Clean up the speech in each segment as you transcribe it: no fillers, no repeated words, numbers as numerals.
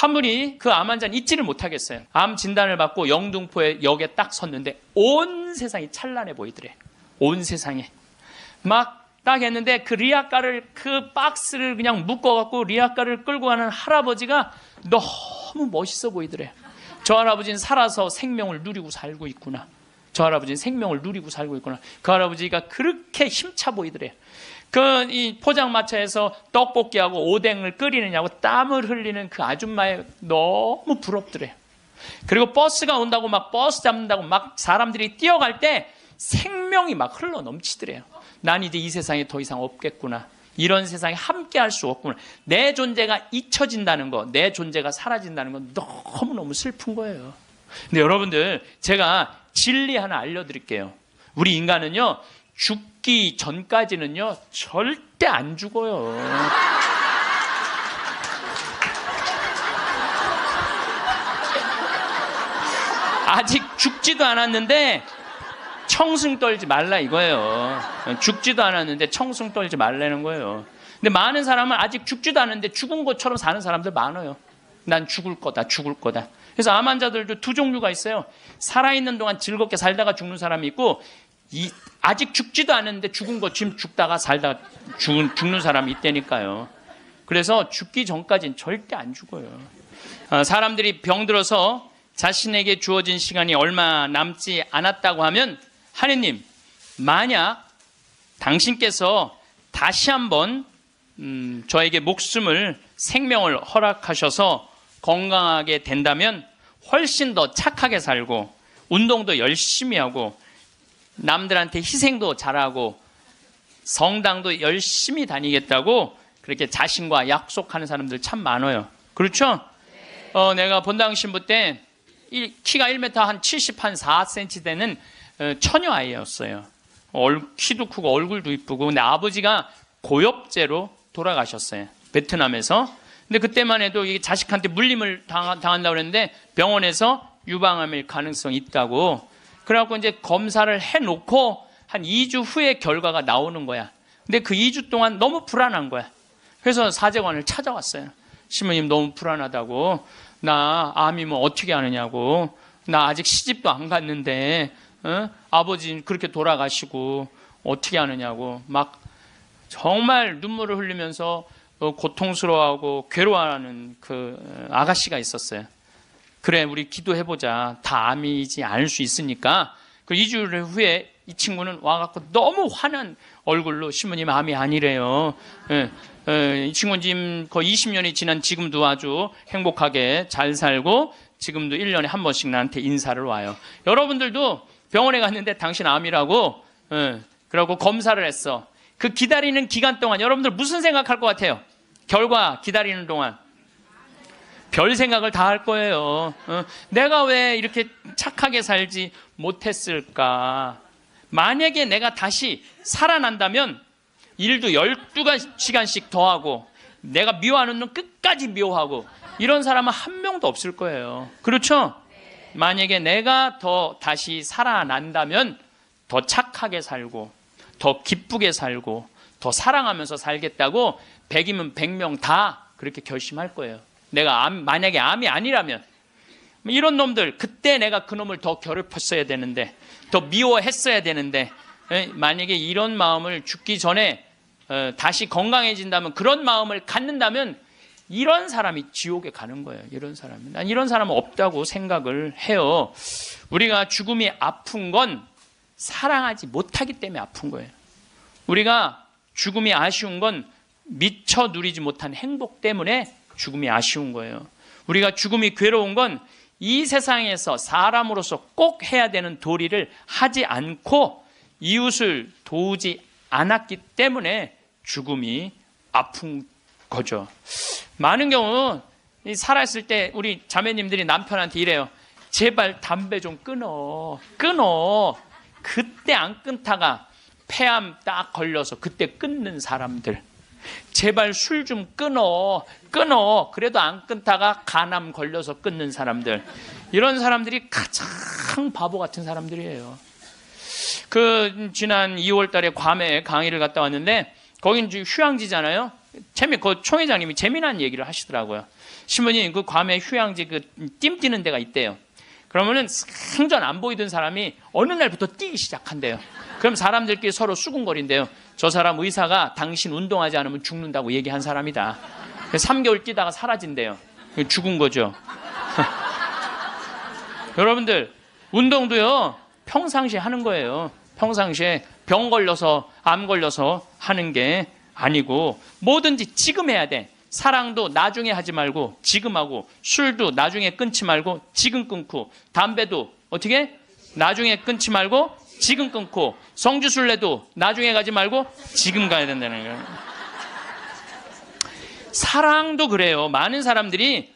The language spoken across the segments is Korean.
한 분이 그 암 환자는 잊지를 못하겠어요. 암 진단을 받고 영등포에 역에 딱 섰는데 온 세상이 찬란해 보이더래. 온 세상에. 막 딱 했는데 그 리아카를, 그 박스를 그냥 묶어갖고 리아카를 끌고 가는 할아버지가 너무 멋있어 보이더래. 저 할아버지는 살아서 생명을 누리고 살고 있구나. 저 할아버지는 생명을 누리고 살고 있구나. 그 할아버지가 그렇게 힘차 보이더래. 이 포장마차에서 떡볶이하고 오뎅을 끓이느냐고 땀을 흘리는 그 아줌마에 너무 부럽더래. 그리고 버스가 온다고 막 버스 잡는다고 막 사람들이 뛰어갈 때 생명이 막 흘러 넘치더래요. 난 이제 이 세상에 더 이상 없겠구나. 이런 세상에 함께 할 수 없구나. 내 존재가 잊혀진다는 거, 내 존재가 사라진다는 건 너무너무 슬픈 거예요. 근데 여러분들, 제가 진리 하나 알려드릴게요. 우리 인간은요, 죽기 전까지는요, 절대 안 죽어요. 아직 죽지도 않았는데 청승 떨지 말라 이거예요. 죽지도 않았는데 청승 떨지 말라는 거예요. 근데 많은 사람은 아직 죽지도 않았는데 죽은 것처럼 사는 사람들 많아요. 난 죽을 거다, 죽을 거다. 그래서 암 환자들도 두 종류가 있어요. 살아있는 동안 즐겁게 살다가 죽는 사람이 있고, 아직 죽지도 않았는데 죽은 것 지금 죽다가 살다가 죽는 사람이 있다니까요. 그래서 죽기 전까지는 절대 안 죽어요. 사람들이 병들어서 자신에게 주어진 시간이 얼마 남지 않았다고 하면, 하느님, 만약 당신께서 다시 한번 저에게 생명을 허락하셔서 건강하게 된다면 훨씬 더 착하게 살고 운동도 열심히 하고 남들한테 희생도 잘하고 성당도 열심히 다니겠다고 그렇게 자신과 약속하는 사람들 참 많아요. 그렇죠? 내가 본당 신부 때 키가 1m 한 70, 한 4cm 되는 처녀 아이였어요. 키도 크고 얼굴도 이쁘고. 근데 아버지가 고엽제로 돌아가셨어요. 베트남에서. 근데 그때만 해도 이 자식한테 물림을 당한다고 그랬는데 병원에서 유방암일 가능성이 있다고. 그래갖고 이제 검사를 해놓고 한 2주 후에 결과가 나오는 거야. 근데 그 2주 동안 너무 불안한 거야. 그래서 사제관을 찾아왔어요. 신부님 너무 불안하다고. 나 암이면 어떻게 하느냐고. 나 아직 시집도 안 갔는데 아버지 그렇게 돌아가시고 어떻게 하느냐고 막 정말 눈물을 흘리면서 고통스러워하고 괴로워하는 그 아가씨가 있었어요. 그래, 우리 기도해보자. 다 암이지 않을 수 있으니까. 그 2주 후에 이 친구는 와갖고 너무 화난 얼굴로 신부님 암이 아니래요. 이 친구는 지금 거의 20년이 지난 지금도 아주 행복하게 잘 살고 지금도 1년에 한 번씩 나한테 인사를 와요. 여러분들도 병원에 갔는데 당신 암이라고 그러고 검사를 했어. 그 기다리는 기간 동안 여러분들 무슨 생각할 것 같아요? 결과 기다리는 동안 별 생각을 다 할 거예요. 내가 왜 이렇게 착하게 살지 못했을까? 만약에 내가 다시 살아난다면 일도 12시간씩 더 하고 내가 미워하는 놈 끝까지 미워하고 이런 사람은 한 명도 없을 거예요. 그렇죠? 만약에 내가 다시 살아난다면 더 착하게 살고 더 기쁘게 살고 더 사랑하면서 살겠다고 100이면 100명 다 그렇게 결심할 거예요. 내가 만약에 암이 아니라면 이런 놈들 그때 내가 그 놈을 더 괴롭혔어야 되는데 더 미워했어야 되는데 만약에 이런 마음을 죽기 전에 다시 건강해진다면 그런 마음을 갖는다면 이런 사람이 지옥에 가는 거예요. 이런 사람은. 난 이런 사람은 없다고 생각을 해요. 우리가 죽음이 아픈 건 사랑하지 못하기 때문에 아픈 거예요. 우리가 죽음이 아쉬운 건 미처 누리지 못한 행복 때문에 죽음이 아쉬운 거예요. 우리가 죽음이 괴로운 건 이 세상에서 사람으로서 꼭 해야 되는 도리를 하지 않고 이웃을 도우지 않았기 때문에 죽음이 아픈 거죠. 많은 경우 살아있을 때 우리 자매님들이 남편한테 이래요. 제발 담배 좀 끊어. 그때 안 끊다가 폐암 딱 걸려서 그때 끊는 사람들. 제발 술 좀 끊어. 그래도 안 끊다가 간암 걸려서 끊는 사람들. 이런 사람들이 가장 바보 같은 사람들이에요. 지난 2월 달에 괌에 강의를 갔다 왔는데 거긴 휴양지잖아요. 그 총회장님이 재미난 얘기를 하시더라고요. 신부님 그 괌에 휴양지 그 띠 뛰는 데가 있대요. 그러면은 생전 안 보이던 사람이 어느 날부터 뛰기 시작한대요. 그럼 사람들끼리 서로 수군거린대요. 저 사람 의사가 당신 운동하지 않으면 죽는다고 얘기한 사람이다. 3개월 뛰다가 사라진대요. 죽은 거죠. 여러분들 운동도요 평상시에 하는 거예요. 평상시에 병 걸려서 암 걸려서 하는 게 아니고 뭐든지 지금 해야 돼. 사랑도 나중에 하지 말고 지금 하고, 술도 나중에 끊지 말고 지금 끊고, 담배도 어떻게 나중에 끊지 말고 지금 끊고, 성주순례도 나중에 가지 말고 지금 가야 된다는 거예요. 사랑도 그래요. 많은 사람들이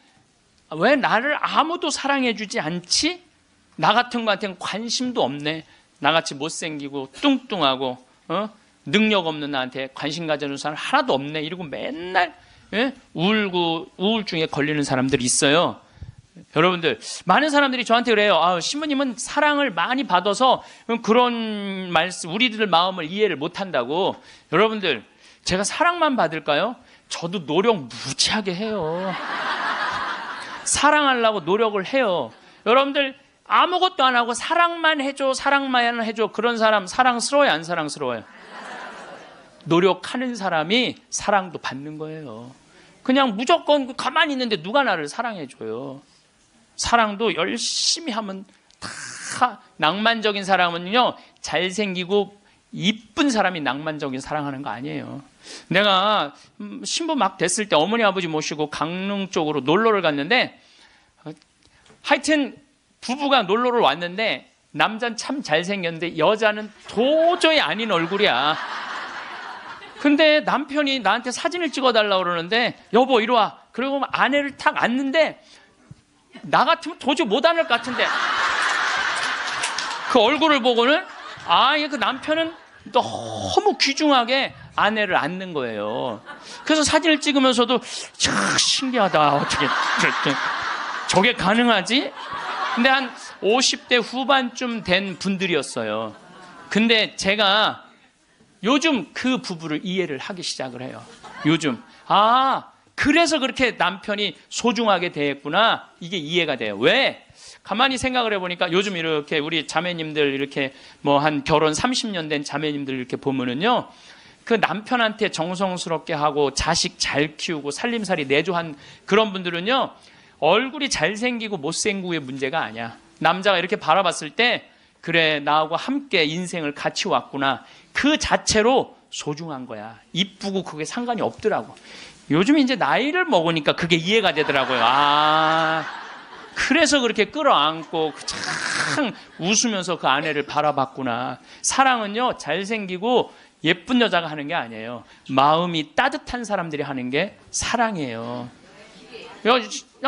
왜 나를 아무도 사랑해주지 않지? 나 같은 거한테는 관심도 없네. 나같이 못생기고 뚱뚱하고 능력 없는 나한테 관심 가져주는 사람 하나도 없네. 이러고 맨날 울고 우울증에 걸리는 사람들이 있어요. 여러분들 많은 사람들이 저한테 그래요. 신부님은 사랑을 많이 받아서 그런 말씀, 우리들 마음을 이해를 못한다고. 여러분들 제가 사랑만 받을까요? 저도 노력 무지하게 해요. 사랑하려고 노력을 해요. 여러분들 아무것도 안 하고 사랑만 해줘, 사랑만 해줘. 그런 사람 사랑스러워요, 안 사랑스러워요? 노력하는 사람이 사랑도 받는 거예요. 그냥 무조건 가만히 있는데 누가 나를 사랑해줘요? 사랑도 열심히 하면 다. 낭만적인 사람은요 잘생기고 이쁜 사람이 낭만적인 사랑하는 거 아니에요. 내가 신부 막 됐을 때 어머니 아버지 모시고 강릉 쪽으로 놀러를 갔는데, 하여튼 부부가 놀러를 왔는데 남자는 참 잘생겼는데 여자는 도저히 아닌 얼굴이야. 근데 남편이 나한테 사진을 찍어달라고 그러는데, 여보 이리 와. 그리고 아내를 탁 앉는데 나 같으면 도저히 못 앉을 것 같은데 그 얼굴을 보고는 그 남편은 너무 귀중하게 아내를 앉는 거예요. 그래서 사진을 찍으면서도 참 신기하다. 어떻게 저게 가능하지? 근데 한 50대 후반쯤 된 분들이었어요. 근데 제가 요즘 그 부부를 이해를 하기 시작을 해요. 요즘 그래서 그렇게 남편이 소중하게 대했구나. 이게 이해가 돼요. 왜? 가만히 생각을 해보니까 요즘 이렇게 우리 자매님들 이렇게 뭐 한 결혼 30년 된 자매님들 이렇게 보면은요, 그 남편한테 정성스럽게 하고 자식 잘 키우고 살림살이 내조한 그런 분들은요, 얼굴이 잘생기고 못생기고의 문제가 아니야. 남자가 이렇게 바라봤을 때 그래 나하고 함께 인생을 같이 왔구나. 그 자체로 소중한 거야. 이쁘고 그게 상관이 없더라고. 요즘 이제 나이를 먹으니까 그게 이해가 되더라고요. 그래서 그렇게 끌어안고 참 웃으면서 그 아내를 바라봤구나. 사랑은요 잘생기고 예쁜 여자가 하는 게 아니에요. 마음이 따뜻한 사람들이 하는 게 사랑이에요.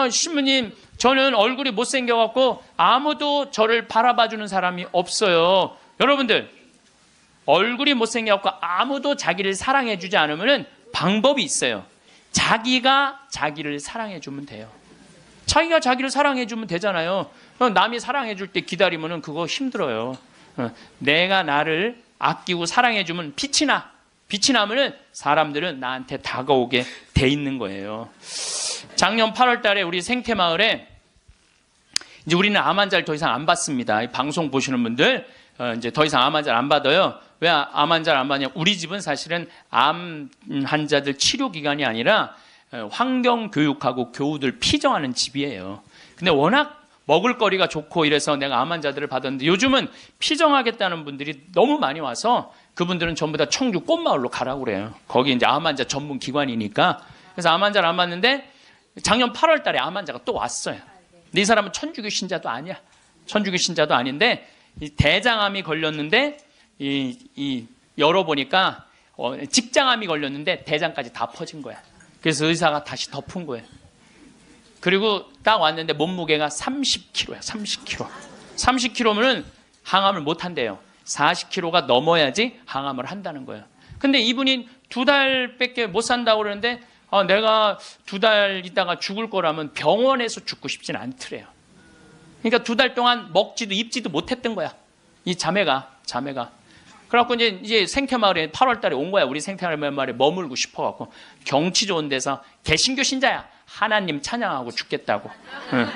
신부님 저는 얼굴이 못생겨갖고 아무도 저를 바라봐주는 사람이 없어요. 여러분들 얼굴이 못생겨갖고 아무도 자기를 사랑해주지 않으면 방법이 있어요. 자기가 자기를 사랑해주면 돼요. 자기가 자기를 사랑해주면 되잖아요. 남이 사랑해줄 때 기다리면 그거 힘들어요. 내가 나를 아끼고 사랑해주면 빛이 나. 빛이 나면은 사람들은 나한테 다가오게 돼 있는 거예요. 작년 8월 달에 우리 생태마을에 이제 우리는 암 환자를 더 이상 안 받습니다. 이 방송 보시는 분들 이제 더 이상 암 환자를 안 받아요. 왜 암 환자를 안 받냐? 우리 집은 사실은 암 환자들 치료 기관이 아니라 환경 교육하고 교우들 피정하는 집이에요. 근데 워낙 먹을거리가 좋고 이래서 내가 암 환자들을 받았는데, 요즘은 피정하겠다는 분들이 너무 많이 와서 그분들은 전부 다 청주 꽃마을로 가라고 그래요. 거기 이제 암 환자 전문 기관이니까. 그래서 암 환자를 안 받는데 작년 8월 달에 암 환자가 또 왔어요. 근데 이 사람은 천주교 신자도 아니야. 천주교 신자도 아닌데 이 대장암이 걸렸는데 열어보니까 직장암이 걸렸는데 대장까지 다 퍼진 거야. 그래서 의사가 다시 덮은 거예요. 그리고 딱 왔는데 몸무게가 30kg야. 30kg. 30kg면은 항암을 못 한대요. 40kg가 넘어야지 항암을 한다는 거예요. 근데 이분이 2달밖에 못 산다고 그러는데 내가 2달 있다가 죽을 거라면 병원에서 죽고 싶진 않더래요. 그러니까 2달 동안 먹지도 입지도 못했던 거야. 이 자매가. 그래갖고 이제 생태마을에 8월 달에 온 거야. 우리 생태마을에 머물고 싶어갖고. 경치 좋은 데서 개신교 신자야. 하나님 찬양하고 죽겠다고. 응.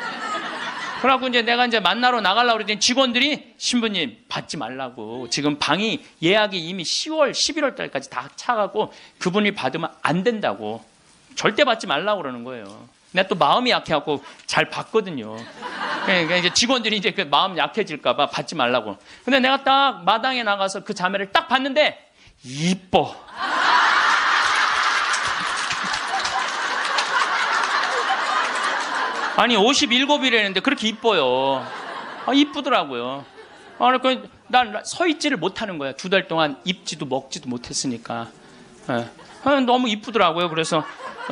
그래갖고 이제 내가 이제 만나러 나가려고 그랬더니 직원들이 신부님 받지 말라고. 지금 방이 예약이 이미 10월, 11월 달까지 다 차가고 그분이 받으면 안 된다고. 절대 받지 말라고 그러는 거예요. 내가 또 마음이 약해갖고 잘 받거든요. 그러니까 이제 직원들이 이제 그 마음 약해질까봐 받지 말라고. 근데 내가 딱 마당에 나가서 그 자매를 딱 봤는데 이뻐. 아니 57이라는데 그렇게 이뻐요. 이쁘더라고요. 그러니까 난 서 있지를 못하는 거야. 2달 동안 입지도 먹지도 못했으니까. 너무 이쁘더라고요. 그래서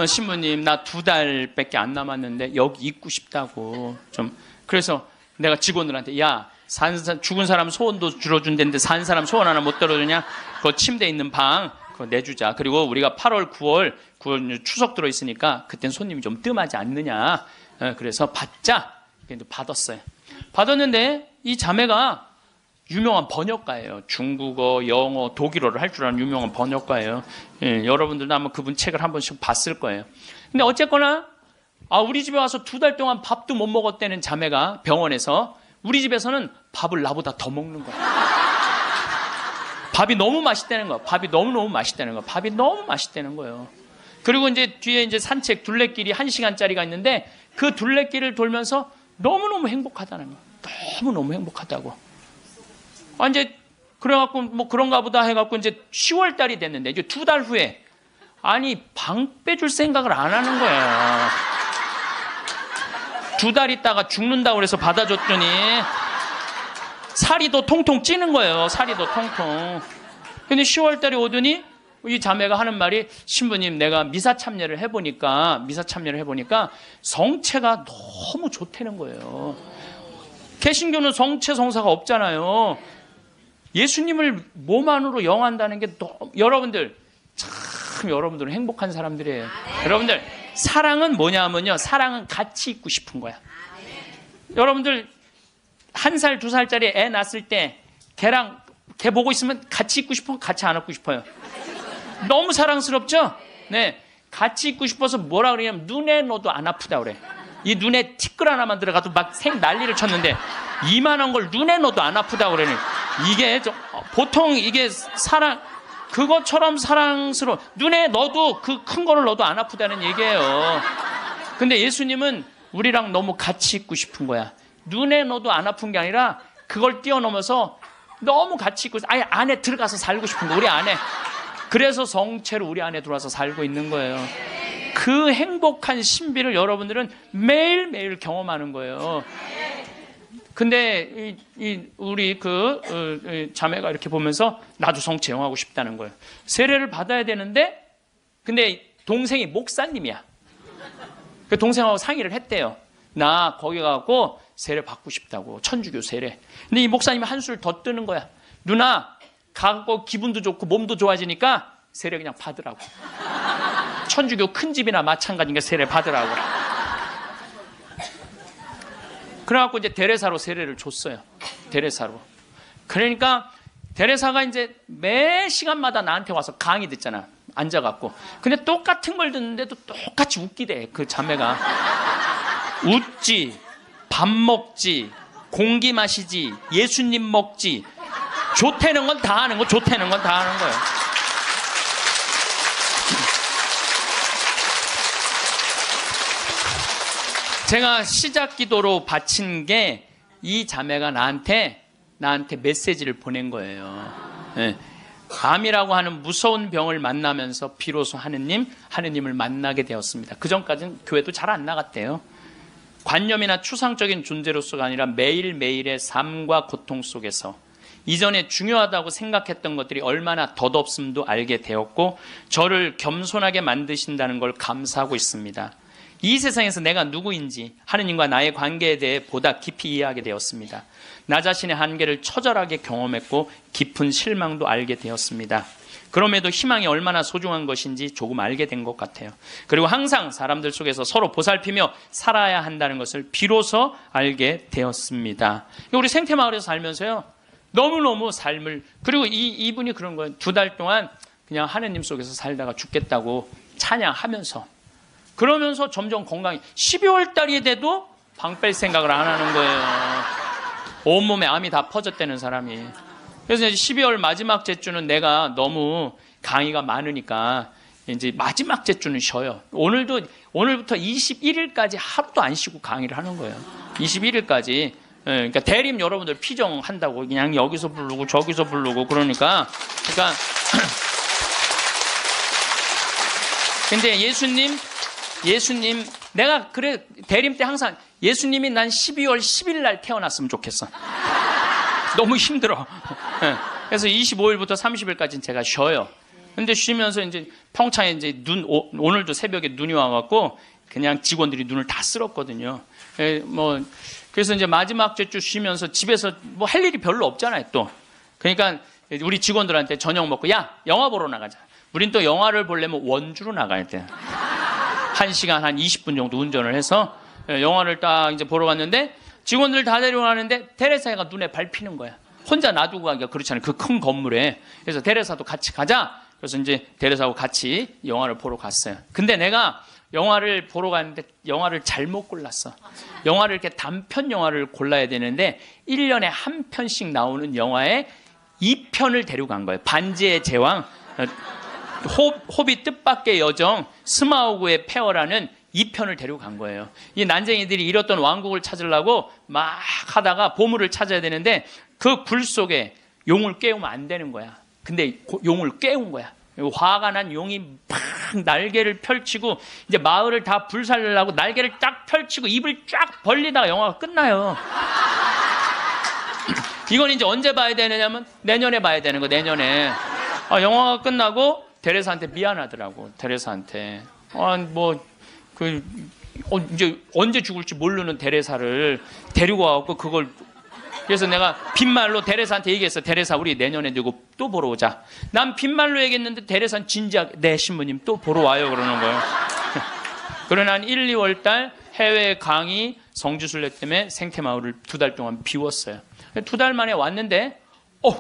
신부님 나 2달밖에 안 남았는데 여기 있고 싶다고 좀. 그래서 내가 직원들한테 야 죽은 사람 소원도 들어준다는데 산 사람 소원 하나 못 들어주냐? 그 침대 있는 방 그거 내주자. 그리고 우리가 8월 9월 추석 들어있으니까 그땐 손님이 좀 뜸하지 않느냐. 그래서 받자. 받았어요. 받았는데 이 자매가 유명한 번역가예요. 중국어, 영어, 독일어를 할 줄 아는 유명한 번역가예요. 여러분들도 아마 그분 책을 한 번씩 봤을 거예요. 근데 어쨌거나 우리 집에 와서 2달 동안 밥도 못 먹었다는 자매가 병원에서 우리 집에서는 밥을 나보다 더 먹는 거야. 밥이 너무 맛있다는 거야. 밥이 너무너무 맛있다는 거야. 밥이 너무 맛있다는 거예요. 그리고 이제 뒤에 이제 산책 둘레길이 1시간짜리가 있는데 그 둘레길을 돌면서 너무너무 행복하다는 거야. 너무너무 행복하다고. 이제 그래갖고 뭐 그런가 보다 해갖고 이제 10월 달이 됐는데 이제 2달 후에 방 빼줄 생각을 안 하는 거야. 2달 있다가 죽는다고 그래서 받아줬더니 살이 더 통통 찌는 거예요. 살이 더 통통. 근데 10월 달에 오더니 이 자매가 하는 말이 신부님 내가 미사 참여를 해보니까 성체가 너무 좋다는 거예요. 개신교는 성체 성사가 없잖아요. 예수님을 몸 안으로 영한다는 게 여러분들 참 여러분들은 행복한 사람들이에요. 여러분들 사랑은 뭐냐면요. 사랑은 같이 있고 싶은 거야. 여러분들 1살, 2살짜리 애 낳았을 때 걔 보고 있으면 같이 있고 싶어? 같이 안 안고 싶어요? 너무 사랑스럽죠? 네. 같이 있고 싶어서 뭐라 그러냐면 눈에 넣어도 안 아프다 그래. 이 눈에 티끌 하나만 들어가도 막 난리를 쳤는데 이만한 걸 눈에 넣어도 안 아프다 그러니 이게 보통 이게 그것처럼 사랑스러워. 눈에 넣어도 그 큰 거를 넣어도 안 아프다는 얘기예요. 근데 예수님은 우리랑 너무 같이 있고 싶은 거야. 눈에 넣어도 안 아픈 게 아니라 그걸 뛰어넘어서 너무 같이 있고 아예 안에 들어가서 살고 싶은 거 우리 안에. 그래서 성체로 우리 안에 들어와서 살고 있는 거예요. 그 행복한 신비를 여러분들은 매일매일 경험하는 거예요. 근데 우리 자매가 이렇게 보면서 나도 성체 영하고 싶다는 거예요. 세례를 받아야 되는데 근데 동생이 목사님이야. 그 동생하고 상의를 했대요. 나 거기 가고 세례 받고 싶다고. 천주교 세례. 근데 이 목사님이 한술 더 뜨는 거야. 누나 가고 기분도 좋고 몸도 좋아지니까 세례 그냥 받으라고. 천주교 큰 집이나 마찬가지니까 세례 받으라고. 그래갖고 이제 데레사로 세례를 줬어요. 데레사로. 그러니까 데레사가 이제 매 시간마다 나한테 와서 강의 듣잖아. 앉아갖고. 근데 똑같은 걸 듣는데도 똑같이 웃기대. 그 자매가. 웃지, 밥 먹지, 공기 마시지, 예수님 먹지. 좋다는 건 다 하는 거, 좋다는 건 다 하는 거예요. 제가 시작 기도로 바친 게 이 자매가 나한테 메시지를 보낸 거예요. 네. 암이라고 하는 무서운 병을 만나면서 비로소 하느님을 만나게 되었습니다. 그 전까지는 교회도 잘 안 나갔대요. 관념이나 추상적인 존재로서가 아니라 매일매일의 삶과 고통 속에서 이전에 중요하다고 생각했던 것들이 얼마나 덧없음도 알게 되었고 저를 겸손하게 만드신다는 걸 감사하고 있습니다. 이 세상에서 내가 누구인지 하느님과 나의 관계에 대해 보다 깊이 이해하게 되었습니다. 나 자신의 한계를 처절하게 경험했고 깊은 실망도 알게 되었습니다. 그럼에도 희망이 얼마나 소중한 것인지 조금 알게 된 것 같아요. 그리고 항상 사람들 속에서 서로 보살피며 살아야 한다는 것을 비로소 알게 되었습니다. 우리 생태마을에서 살면서요. 너무너무 삶을 그리고 이분이 그런 거예요. 2달 동안 그냥 하느님 속에서 살다가 죽겠다고 찬양하면서 그러면서 점점 건강이 12월 달이 돼도 방 뺄 생각을 안 하는 거예요. 온몸에 암이 다 퍼졌다는 사람이. 그래서 이제 12월 마지막 제주는 내가 너무 강의가 많으니까 이제 마지막 제주는 쉬어요. 오늘부터 21일까지 하루도 안 쉬고 강의를 하는 거예요. 21일까지. 그러니까 대림 여러분들 피정한다고 그냥 여기서 부르고 저기서 부르고 그러니까 근데 예수님 내가 그래 대림 때 항상 예수님이 난 12월 10일 날 태어났으면 좋겠어. 너무 힘들어. 그래서 25일부터 30일까지는 제가 쉬어요. 근데 쉬면서 이제 평창에 이제 오늘도 새벽에 눈이 와갖고 그냥 직원들이 눈을 다 쓸었거든요. 그래서 이제 마지막 주 쉬면서 집에서 뭐 할 일이 별로 없잖아요, 또. 그러니까 우리 직원들한테 저녁 먹고, 야, 영화 보러 나가자. 우린 또 영화를 보려면 원주로 나가야 돼. 1시간 한 20분 정도 운전을 해서 영화를 딱 이제 보러 갔는데 직원들 다 데려가는데 테레사가 눈에 밟히는 거야. 혼자 놔두고 가기가 그렇잖아요. 그 큰 건물에. 그래서 테레사도 같이 가자. 그래서 이제 테레사하고 같이 영화를 보러 갔어요. 근데 내가 영화를 보러 갔는데 영화를 잘못 골랐어. 영화를 이렇게 단편 영화를 골라야 되는데 1년에 한 편씩 나오는 영화에 2편을 데려간 거예요. 반지의 제왕, 호빗 뜻밖의 여정, 스마우그의 폐허라는 2편을 데려간 거예요. 이 난쟁이들이 잃었던 왕국을 찾으려고 막 하다가 보물을 찾아야 되는데 그 굴 속에 용을 깨우면 안 되는 거야. 근데 용을 깨운 거야. 화가 난 용이 막 날개를 펼치고 이제 마을을 다 불살려고 날개를 딱 펼치고 입을 쫙 벌리다가 영화가 끝나요. 이건 이제 언제 봐야 되느냐면 내년에 봐야 되는 거, 내년에. 영화가 끝나고 데레사한테 미안하더라고. 데레사한테. 이제 언제 죽을지 모르는 데레사를 데리고 와갖고 그걸. 그래서 내가 빈말로 데레사한테 얘기했어. 데레사, 우리 내년에 누구 또 보러 오자. 난 빈말로 얘기했는데 데레사는 진지하게, 네, 신부님 또 보러 와요. 그러는 거예요. 그러나 한 1, 2월 달 해외 강의 성지순례 때문에 생태마을을 2달 동안 비웠어요. 2달 만에 왔는데,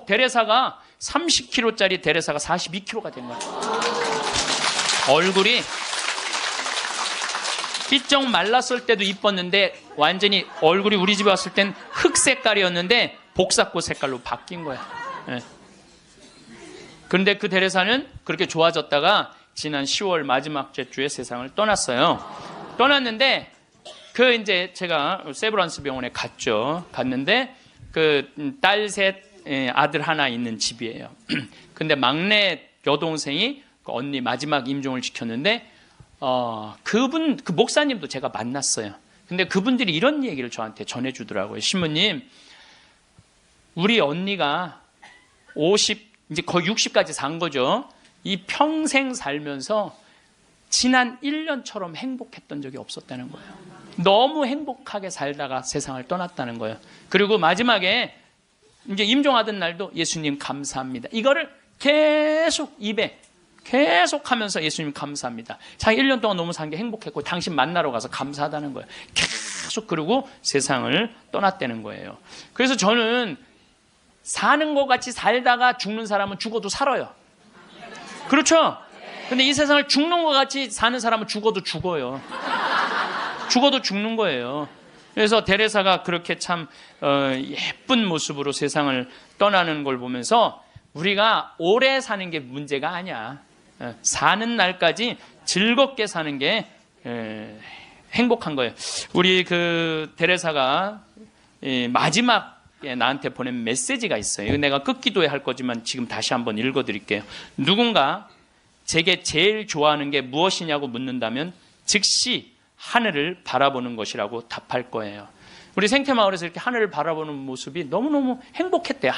데레사가 30kg짜리 데레사가 42kg가 된 거예요. 얼굴이 삐쩍 말랐을 때도 이뻤는데 완전히 얼굴이 우리 집에 왔을 땐 흑 색깔이었는데 복사꽃 색깔로 바뀐 거야. 네. 그런데 그 데레사는 그렇게 좋아졌다가 지난 10월 마지막 주에 세상을 떠났어요. 떠났는데 이제 제가 세브란스 병원에 갔는데 그 딸 셋, 아들 하나 있는 집이에요. 근데 막내 여동생이 그 언니 마지막 임종을 지켰는데 그 목사님도 제가 만났어요. 근데 그분들이 이런 얘기를 저한테 전해주더라고요. 신부님, 우리 언니가 50, 이제 거의 60까지 산 거죠. 이 평생 살면서 지난 1년처럼 행복했던 적이 없었다는 거예요. 너무 행복하게 살다가 세상을 떠났다는 거예요. 그리고 마지막에 이제 임종하던 날도 예수님 감사합니다. 이거를 계속 입에 계속 하면서 예수님 감사합니다. 자기 1년 동안 너무 산 게 행복했고 당신 만나러 가서 감사하다는 거예요. 계속 그러고 세상을 떠났다는 거예요. 그래서 저는 사는 것 같이 살다가 죽는 사람은 죽어도 살아요. 그렇죠? 근데 이 세상을 죽는 것 같이 사는 사람은 죽어도 죽어요. 죽어도 죽는 거예요. 그래서 데레사가 그렇게 참 예쁜 모습으로 세상을 떠나는 걸 보면서 우리가 오래 사는 게 문제가 아니야. 사는 날까지 즐겁게 사는 게 행복한 거예요. 우리 그 데레사가 마지막에 나한테 보낸 메시지가 있어요. 이거 내가 끝기도에 할 거지만 지금 다시 한번 읽어드릴게요. 누군가 제게 제일 좋아하는 게 무엇이냐고 묻는다면 즉시 하늘을 바라보는 것이라고 답할 거예요. 우리 생태마을에서 이렇게 하늘을 바라보는 모습이 너무너무 행복했대요.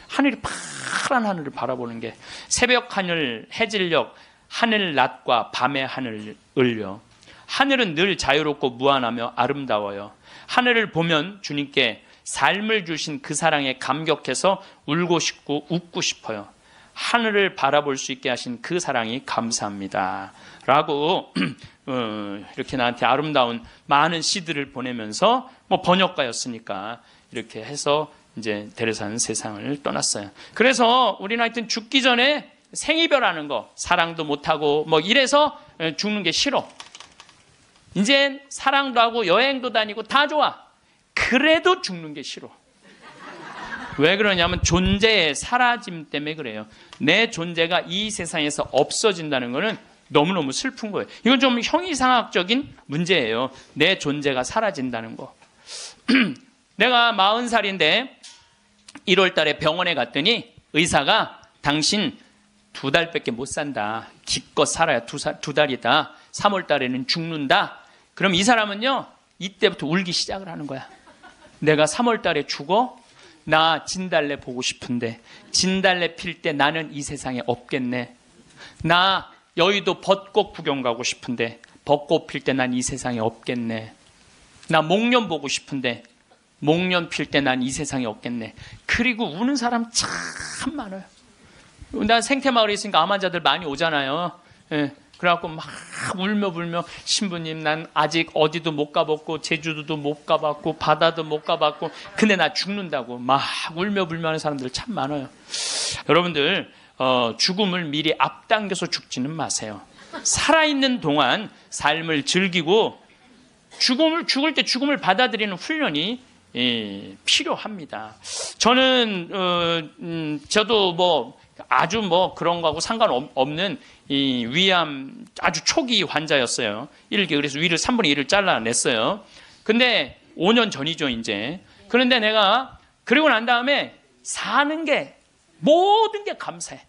하늘이 파란 하늘을 바라보는 게. 새벽 하늘, 해질녘, 하늘 낮과 밤의 하늘을요. 하늘은 늘 자유롭고 무한하며 아름다워요. 하늘을 보면 주님께 삶을 주신 그 사랑에 감격해서 울고 싶고 웃고 싶어요. 하늘을 바라볼 수 있게 하신 그 사랑이 감사합니다. 라고 이렇게 나한테 아름다운 많은 시들을 보내면서 번역가였으니까 이렇게 해서 이제 데레사는 세상을 떠났어요. 그래서 우리는 하여튼 죽기 전에 생이별하는 거, 사랑도 못하고 이래서 죽는 게 싫어. 이제 사랑도 하고 여행도 다니고 다 좋아. 그래도 죽는 게 싫어. 왜 그러냐면 존재의 사라짐 때문에 그래요. 내 존재가 이 세상에서 없어진다는 것은 너무너무 슬픈 거예요. 이건 좀 형이상학적인 문제예요. 내 존재가 사라진다는 거. 내가 40살인데 1월 달에 병원에 갔더니 의사가 당신 2달밖에 못 산다. 기껏 살아야 2달이다. 3월 달에는 죽는다. 그럼 이 사람은요, 이때부터 울기 시작을 하는 거야. 내가 3월 달에 죽어? 나 진달래 보고 싶은데 진달래 필 때 나는 이 세상에 없겠네. 나 여의도 벚꽃 구경 가고 싶은데 벚꽃 필 때 난 이 세상에 없겠네. 나 목련 보고 싶은데 목련 필 때 난 이 세상에 없겠네. 그리고 우는 사람 참 많아요. 나 생태마을에 있으니까 암 환자들 많이 오잖아요. 예. 그래갖고 막 울며 신부님 난 아직 어디도 못 가봤고 제주도도 못 가봤고 바다도 못 가봤고 근데 나 죽는다고 막 울며 하는 사람들 참 많아요. 여러분들 죽음을 미리 앞당겨서 죽지는 마세요. 살아있는 동안 삶을 즐기고 죽을 때 죽음을 받아들이는 훈련이 필요합니다. 저는 저도 뭐 아주 뭐 그런 거하고 상관없는 이 위암 아주 초기 환자였어요. 그래서 위를 3분의 1을 잘라냈어요. 근데 5년 전이죠, 이제. 그런데 내가 그리고 난 다음에 사는 게 모든 게 감사해.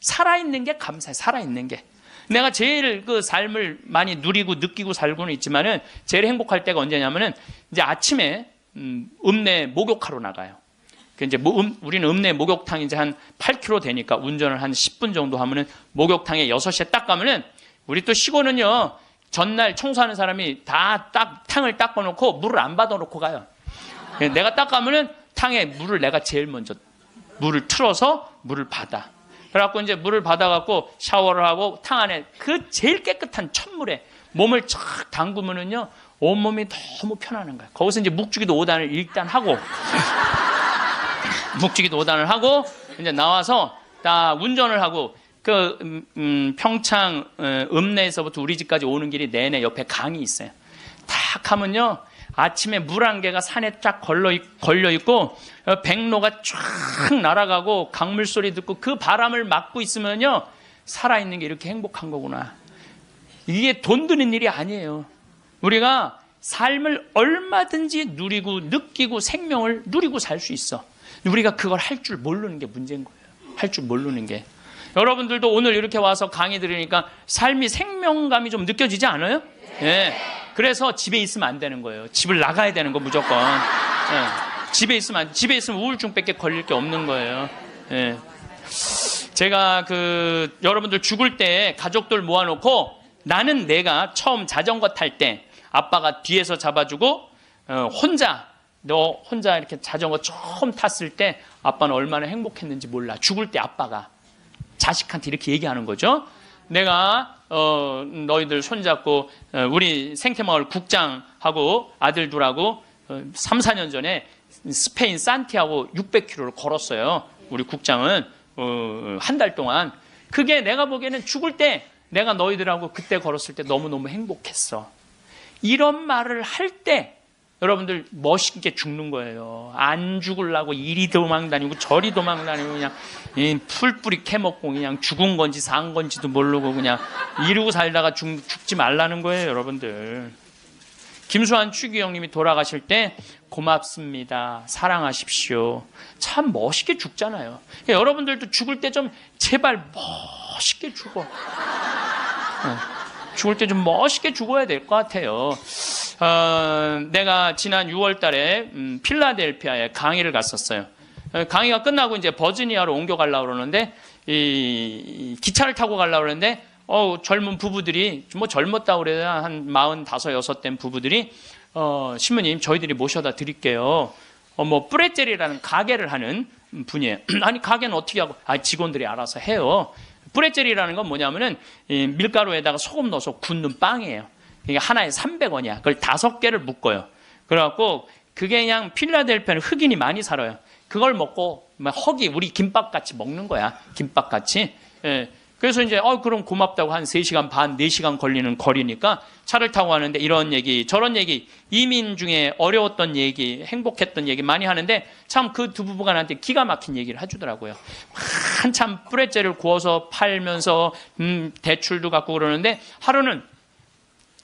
살아있는 게 감사해. 살아있는 게. 내가 제일 그 삶을 많이 누리고 느끼고 살고는 있지만은 제일 행복할 때가 언제냐면은 이제 아침에 읍내 목욕하러 나가요. 이제 우리는 읍내 목욕탕 이제 한 8km 되니까 운전을 한 10분 정도 하면은 목욕탕에 6시에 딱 가면은 우리 또 시골은요 전날 청소하는 사람이 다 탕을 닦아놓고 물을 안 받아놓고 가요. 내가 딱 가면은 탕에 물을 내가 제일 먼저 물을 틀어서 물을 받아. 그래갖고 이제 물을 받아갖고 샤워를 하고 탕 안에 그 제일 깨끗한 찬물에 몸을 쫙 담그면은요 온몸이 너무 편안한 거야. 거기서 이제 묵주기도 5단을 일단 하고 묵주기도 5단을 하고 이제 나와서 다 운전을 하고 그 평창 읍내에서부터 우리 집까지 오는 길이 내내 옆에 강이 있어요. 탁 하면요 아침에 물 한 개가 산에 쫙 걸려 있고 백로가 쫙 날아가고 강물 소리 듣고 그 바람을 맞고 있으면요 살아있는 게 이렇게 행복한 거구나. 이게 돈 드는 일이 아니에요. 우리가 삶을 얼마든지 누리고 느끼고 생명을 누리고 살 수 있어. 우리가 그걸 할 줄 모르는 게 문제인 거예요. 할 줄 모르는 게. 여러분들도 오늘 이렇게 와서 강의 들으니까 삶이 생명감이 좀 느껴지지 않아요? 네. 그래서 집에 있으면 안 되는 거예요. 집을 나가야 되는 거 무조건. 네. 집에 있으면 우울증밖에 걸릴 게 없는 거예요. 네. 제가 여러분들 죽을 때 가족들 모아놓고 나는 내가 처음 자전거 탈 때 아빠가 뒤에서 잡아주고 너 혼자 이렇게 자전거 처음 탔을 때 아빠는 얼마나 행복했는지 몰라. 죽을 때 아빠가 자식한테 이렇게 얘기하는 거죠. 내가 너희들 손잡고 우리 생태마을 국장하고 아들 둘하고 3, 4년 전에 스페인 산티아고 600km를 걸었어요. 우리 국장은 한 달 동안. 그게 내가 보기에는 죽을 때 내가 너희들하고 그때 걸었을 때 너무너무 행복했어. 이런 말을 할 때 여러분들 멋있게 죽는 거예요. 안 죽으려고 이리 도망다니고 저리 도망다니고 그냥 풀뿌리 캐먹고 그냥 죽은 건지 산 건지도 모르고 그냥 이러고 살다가 죽지 말라는 거예요, 여러분들. 김수환 추기경님이 돌아가실 때 고맙습니다. 사랑하십시오. 참 멋있게 죽잖아요. 여러분들도 죽을 때 좀 제발 멋있게 죽어. 죽을 때 좀 멋있게 죽어야 될 것 같아요. 내가 지난 6월 달에 필라델피아에 강의를 갔었어요. 강의가 끝나고 이제 버지니아로 옮겨가려고 그러는데 기차를 타고 가려고 그러는데 젊은 부부들이 뭐 젊었다고 그래야 한 45, 6 된 부부들이 신부님 저희들이 모셔다 드릴게요. 뭐 뿌레젤이라는 가게를 하는 분이에요. 아니 가게는 어떻게 하고? 직원들이 알아서 해요. 뿌레젤이라는 건 뭐냐면은 밀가루에다가 소금 넣어서 굽는 빵이에요. 이게 하나에 300원이야. 그걸 5개를 묶어요. 그래갖고 그게 그냥 필라델피아는 흑인이 많이 살아요. 그걸 먹고 막 우리 김밥같이 먹는 거야. 김밥같이. 예. 그래서 이제 그럼 고맙다고 한 3시간 반, 4시간 걸리는 거리니까 차를 타고 가는데 이런 얘기, 저런 얘기, 이민 중에 어려웠던 얘기, 행복했던 얘기 많이 하는데 참 그 두 부부가 나한테 기가 막힌 얘기를 해주더라고요. 한참 뿌레째를 구워서 팔면서 대출도 갖고 그러는데 하루는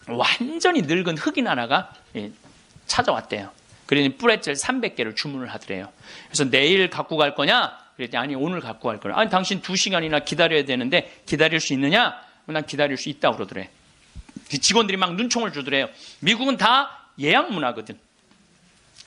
완전히 늙은 흑인 하나가 찾아왔대요. 그러니 뿌레젤 300개를 주문을 하더래요. 그래서 내일 갖고 갈 거냐? 그랬더니 아니 오늘 갖고 갈 거야. 아니 당신 2시간이나 기다려야 되는데 기다릴 수 있느냐? 난 기다릴 수 있다고 그러더래. 직원들이 막 눈총을 주더래요. 미국은 다 예약 문화거든.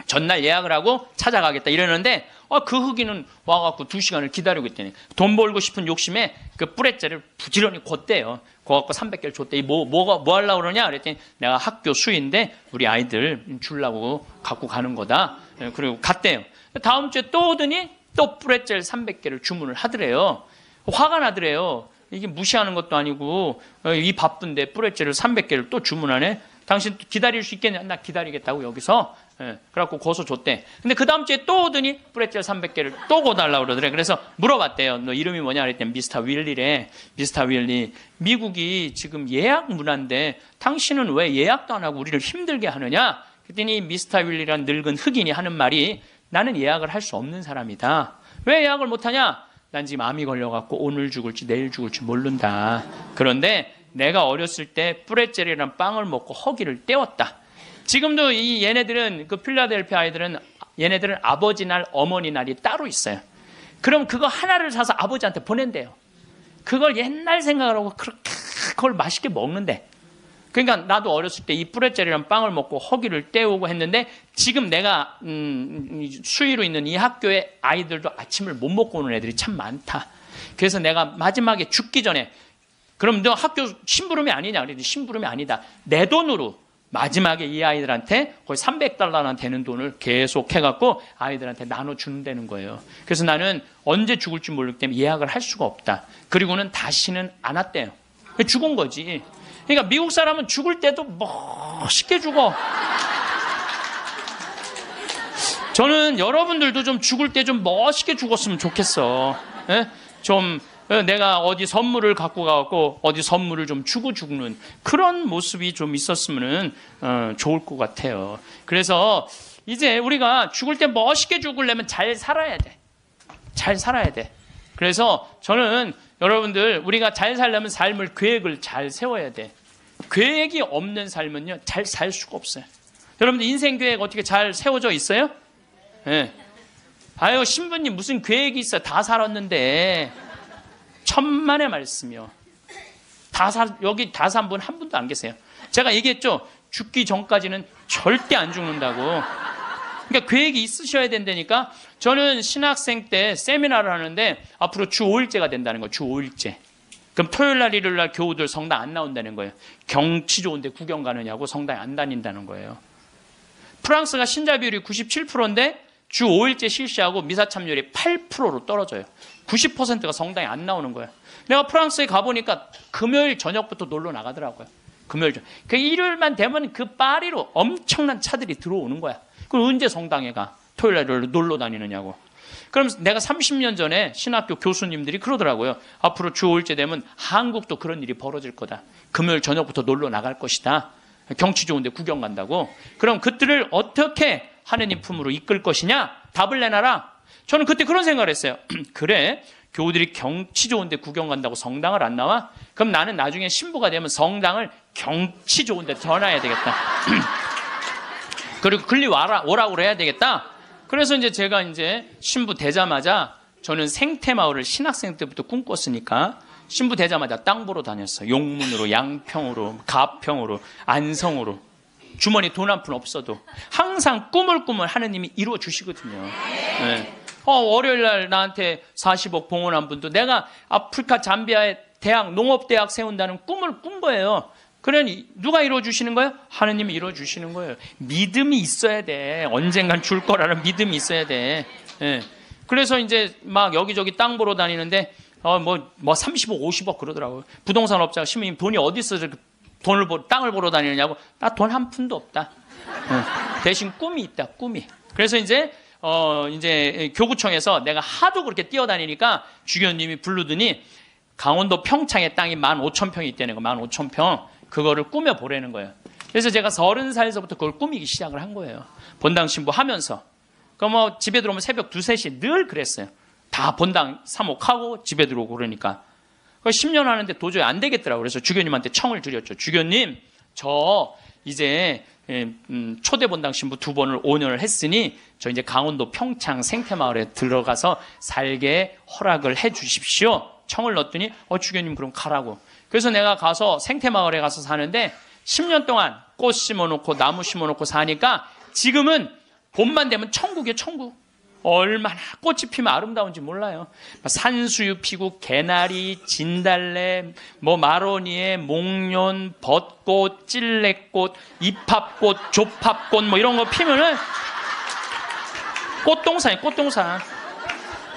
전날 예약을 하고 찾아가겠다 이러는데 그 흑인은 와갖고 2시간을 기다리고 있더니 돈 벌고 싶은 욕심에 그 뿌레째를 부지런히 걷대요. 거갖고 300개를 줬대. 뭐 하려고 그러냐? 그랬더니 내가 학교 수인데 우리 아이들 주려고 갖고 가는 거다. 그리고 갔대요. 다음 주에 또 오더니 또 뿌레젤 300개를 주문을 하더래요. 화가 나더래요. 이게 무시하는 것도 아니고 이 바쁜데 뿌레젤을 300개를 또 주문하네. 당신 기다릴 수 있겠냐? 나 기다리겠다고 여기서. 그래갖고 고소 줬대. 근데 그 다음 주에 또 오더니 뿌레젤 300개를 또 고달라고 그러더래. 그래서 물어봤대요. 너 이름이 뭐냐? 그랬더니 미스터 윌리래. 미스터 윌리. 미국이 지금 예약 문화인데 당신은 왜 예약도 안 하고 우리를 힘들게 하느냐? 그랬더니 미스터 윌리란 늙은 흑인이 하는 말이 나는 예약을 할 수 없는 사람이다. 왜 예약을 못하냐? 난 지금 암이 걸려갖고 오늘 죽을지 내일 죽을지 모른다. 그런데 내가 어렸을 때 뿌레젤이란 빵을 먹고 허기를 때웠다. 지금도 이 얘네들은 그 필라델피아 아이들은 얘네들은 아버지 날, 어머니 날이 따로 있어요. 그럼 그거 하나를 사서 아버지한테 보낸대요. 그걸 옛날 생각을 하고 그걸 맛있게 먹는데. 그러니까 나도 어렸을 때 이 뿌레젤이란 빵을 먹고 허기를 때우고 했는데 지금 내가 수의로 있는 이 학교에 아이들도 아침을 못 먹고 오는 애들이 참 많다. 그래서 내가 마지막에 죽기 전에 그럼 너 학교 심부름이 아니냐? 그랬더니 심부름이 아니다. 내 돈으로 마지막에 이 아이들한테 거의 $300나 되는 돈을 계속 해갖고 아이들한테 나눠주는다는 거예요. 그래서 나는 언제 죽을지 모르기 때문에 예약을 할 수가 없다. 그리고는 다시는 안 왔대요. 죽은 거지. 그러니까 미국 사람은 죽을 때도 멋있게 죽어. 저는 여러분들도 좀 죽을 때 좀 멋있게 죽었으면 좋겠어. 좀 내가 어디 선물을 갖고 가고 어디 선물을 좀 주고 죽는 그런 모습이 좀 있었으면 좋을 것 같아요. 그래서 이제 우리가 죽을 때 멋있게 죽으려면 잘 살아야 돼. 잘 살아야 돼. 그래서 저는 여러분들 우리가 잘 살려면 삶을 계획을 잘 세워야 돼. 계획이 없는 삶은요 잘 살 수가 없어요. 여러분들 인생 계획 어떻게 잘 세워져 있어요? 네. 아유 신부님 무슨 계획이 있어? 다 살았는데. 천만의 말씀이요. 여기 다 산 분 한 분도 안 계세요. 제가 얘기했죠. 죽기 전까지는 절대 안 죽는다고. 그러니까 계획이 있으셔야 된다니까. 저는 신학생 때 세미나를 하는데 앞으로 주 5일제가 된다는 거예요. 주 5일제. 그럼 토요일 날 일요일 날 교우들 성당 안 나온다는 거예요. 경치 좋은데 구경 가느냐고 성당에 안 다닌다는 거예요. 프랑스가 신자 비율이 97%인데 주 5일제 실시하고 미사 참여율이 8%로 떨어져요. 90%가 성당에 안 나오는 거예요. 내가 프랑스에 가보니까 금요일 저녁부터 놀러 나가더라고요. 금요일 저녁. 그 일요일만 되면 그 파리로 엄청난 차들이 들어오는 거야. 그럼 언제 성당에 가? 토요일 날 놀러 다니느냐고. 그럼 내가 30년 전에 신학교 교수님들이 그러더라고요. 앞으로 주 5일째 되면 한국도 그런 일이 벌어질 거다. 금요일 저녁부터 놀러 나갈 것이다. 경치 좋은데 구경 간다고. 그럼 그들을 어떻게 하느님 품으로 이끌 것이냐? 답을 내놔라. 저는 그때 그런 생각을 했어요. 그래, 교우들이 경치 좋은데 구경 간다고 성당을 안 나와? 그럼 나는 나중에 신부가 되면 성당을 경치 좋은데 전화해야 되겠다. 그리고 글리 오라고 해야 되겠다. 그래서 이제 제가 이제 신부 되자마자 저는 생태마을을 신학생 때부터 꿈꿨으니까 신부 되자마자 땅 보러 다녔어요. 용문으로, 양평으로, 가평으로, 안성으로. 주머니 돈 한 푼 없어도 항상 꿈을 하느님이 이루어 주시거든요. 네. 월요일 날 나한테 40억 봉헌한 분도 내가 아프리카 잠비아에 농업대학 세운다는 꿈을 꾼 거예요. 그러니 누가 이루어 주시는 거예요? 하느님이 이루어 주시는 거예요. 믿음이 있어야 돼. 언젠간 줄 거라는 믿음이 있어야 돼. 네. 그래서 이제 막 여기저기 땅 보러 다니는데 뭐 30억, 50억 그러더라고요. 부동산 업자가 신부님 돈이 어디 있어서 땅을 보러 다니느냐고. 나 돈 한 푼도 없다. 대신 꿈이 있다, 꿈이. 그래서 이제 교구청에서 내가 하도 그렇게 뛰어다니니까 주교님이 부르더니 강원도 평창에 땅이 15,000평이 있다는 거, 15,000평. 그거를 꾸며보라는 거예요. 그래서 제가 30살에서부터 그걸 꾸미기 시작을 한 거예요. 본당 신부 하면서. 뭐 집에 들어오면 새벽 2, 3시 늘 그랬어요. 다 본당 사목하고 집에 들어오고 그러니까. 10년 하는데 도저히 안 되겠더라고요. 그래서 주교님한테 청을 드렸죠. 주교님, 저 이제 초대 본당 신부 2번을 5년을 했으니 저 이제 강원도 평창 생태마을에 들어가서 살게 허락을 해 주십시오. 청을 넣었더니 주교님 그럼 가라고. 그래서 내가 가서 생태마을에 가서 사는데 10년 동안 꽃 심어놓고 나무 심어놓고 사니까 지금은 봄만 되면 천국이에요. 천국. 얼마나 꽃이 피면 아름다운지 몰라요. 산수유 피고 개나리, 진달래, 뭐 마로니에, 목련, 벚꽃, 찔레꽃, 이팝꽃, 조팝꽃 뭐 이런 거 피면은 꽃동산이에요. 꽃동산.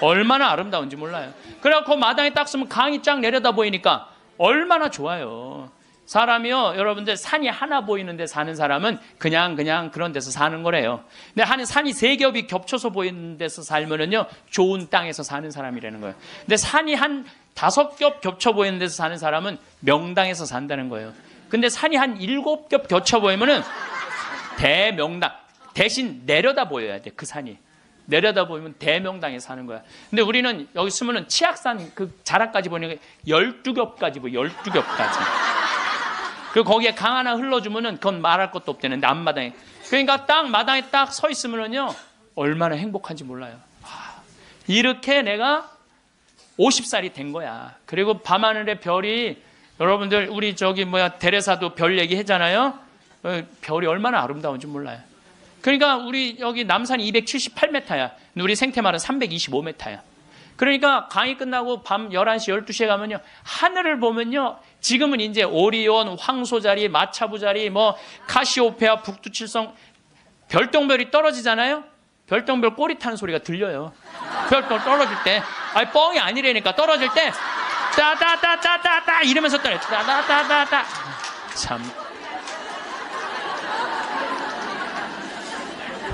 얼마나 아름다운지 몰라요. 그래갖고 마당에 딱 서면 강이 쫙 내려다 보이니까 얼마나 좋아요. 사람이요, 여러분들 산이 하나 보이는 데 사는 사람은 그냥 그런 데서 사는 거래요. 근데 산이 3겹이 겹쳐서 보이는 데서 살면은요, 좋은 땅에서 사는 사람이라는 거예요. 근데 산이 한 5겹 겹쳐 보이는 데서 사는 사람은 명당에서 산다는 거예요. 근데 산이 한 7겹 겹쳐 보이면은 대명당, 대신 내려다 보여야 돼, 그 산이. 내려다 보이면 대명당에 사는 거야. 근데 우리는 여기 있으면은 치악산 그 자락까지 보니까 12겹까지 보여, 12겹까지. 그리고 거기에 강 하나 흘러주면은 그건 말할 것도 없대는데 앞마당에. 그러니까 딱 마당에 딱 서 있으면은요, 얼마나 행복한지 몰라요. 이렇게 내가 50살이 된 거야. 그리고 밤하늘의 별이, 여러분들 우리 데레사도 별 얘기 했잖아요. 별이 얼마나 아름다운지 몰라요. 그러니까 우리 여기 남산이 278m야. 우리 생태마을은 325m야. 그러니까 강의 끝나고 밤 11시, 12시에 가면요, 하늘을 보면요, 지금은 이제 오리온, 황소자리, 마차부자리, 뭐 카시오페아, 북두칠성, 별똥별이 떨어지잖아요. 별똥별 꼬리 타는 소리가 들려요. 별똥별 떨어질 때, 뻥이 아니라니까. 떨어질 때 따따따따따따 이러면서 떨어요. 따따따따따. 참.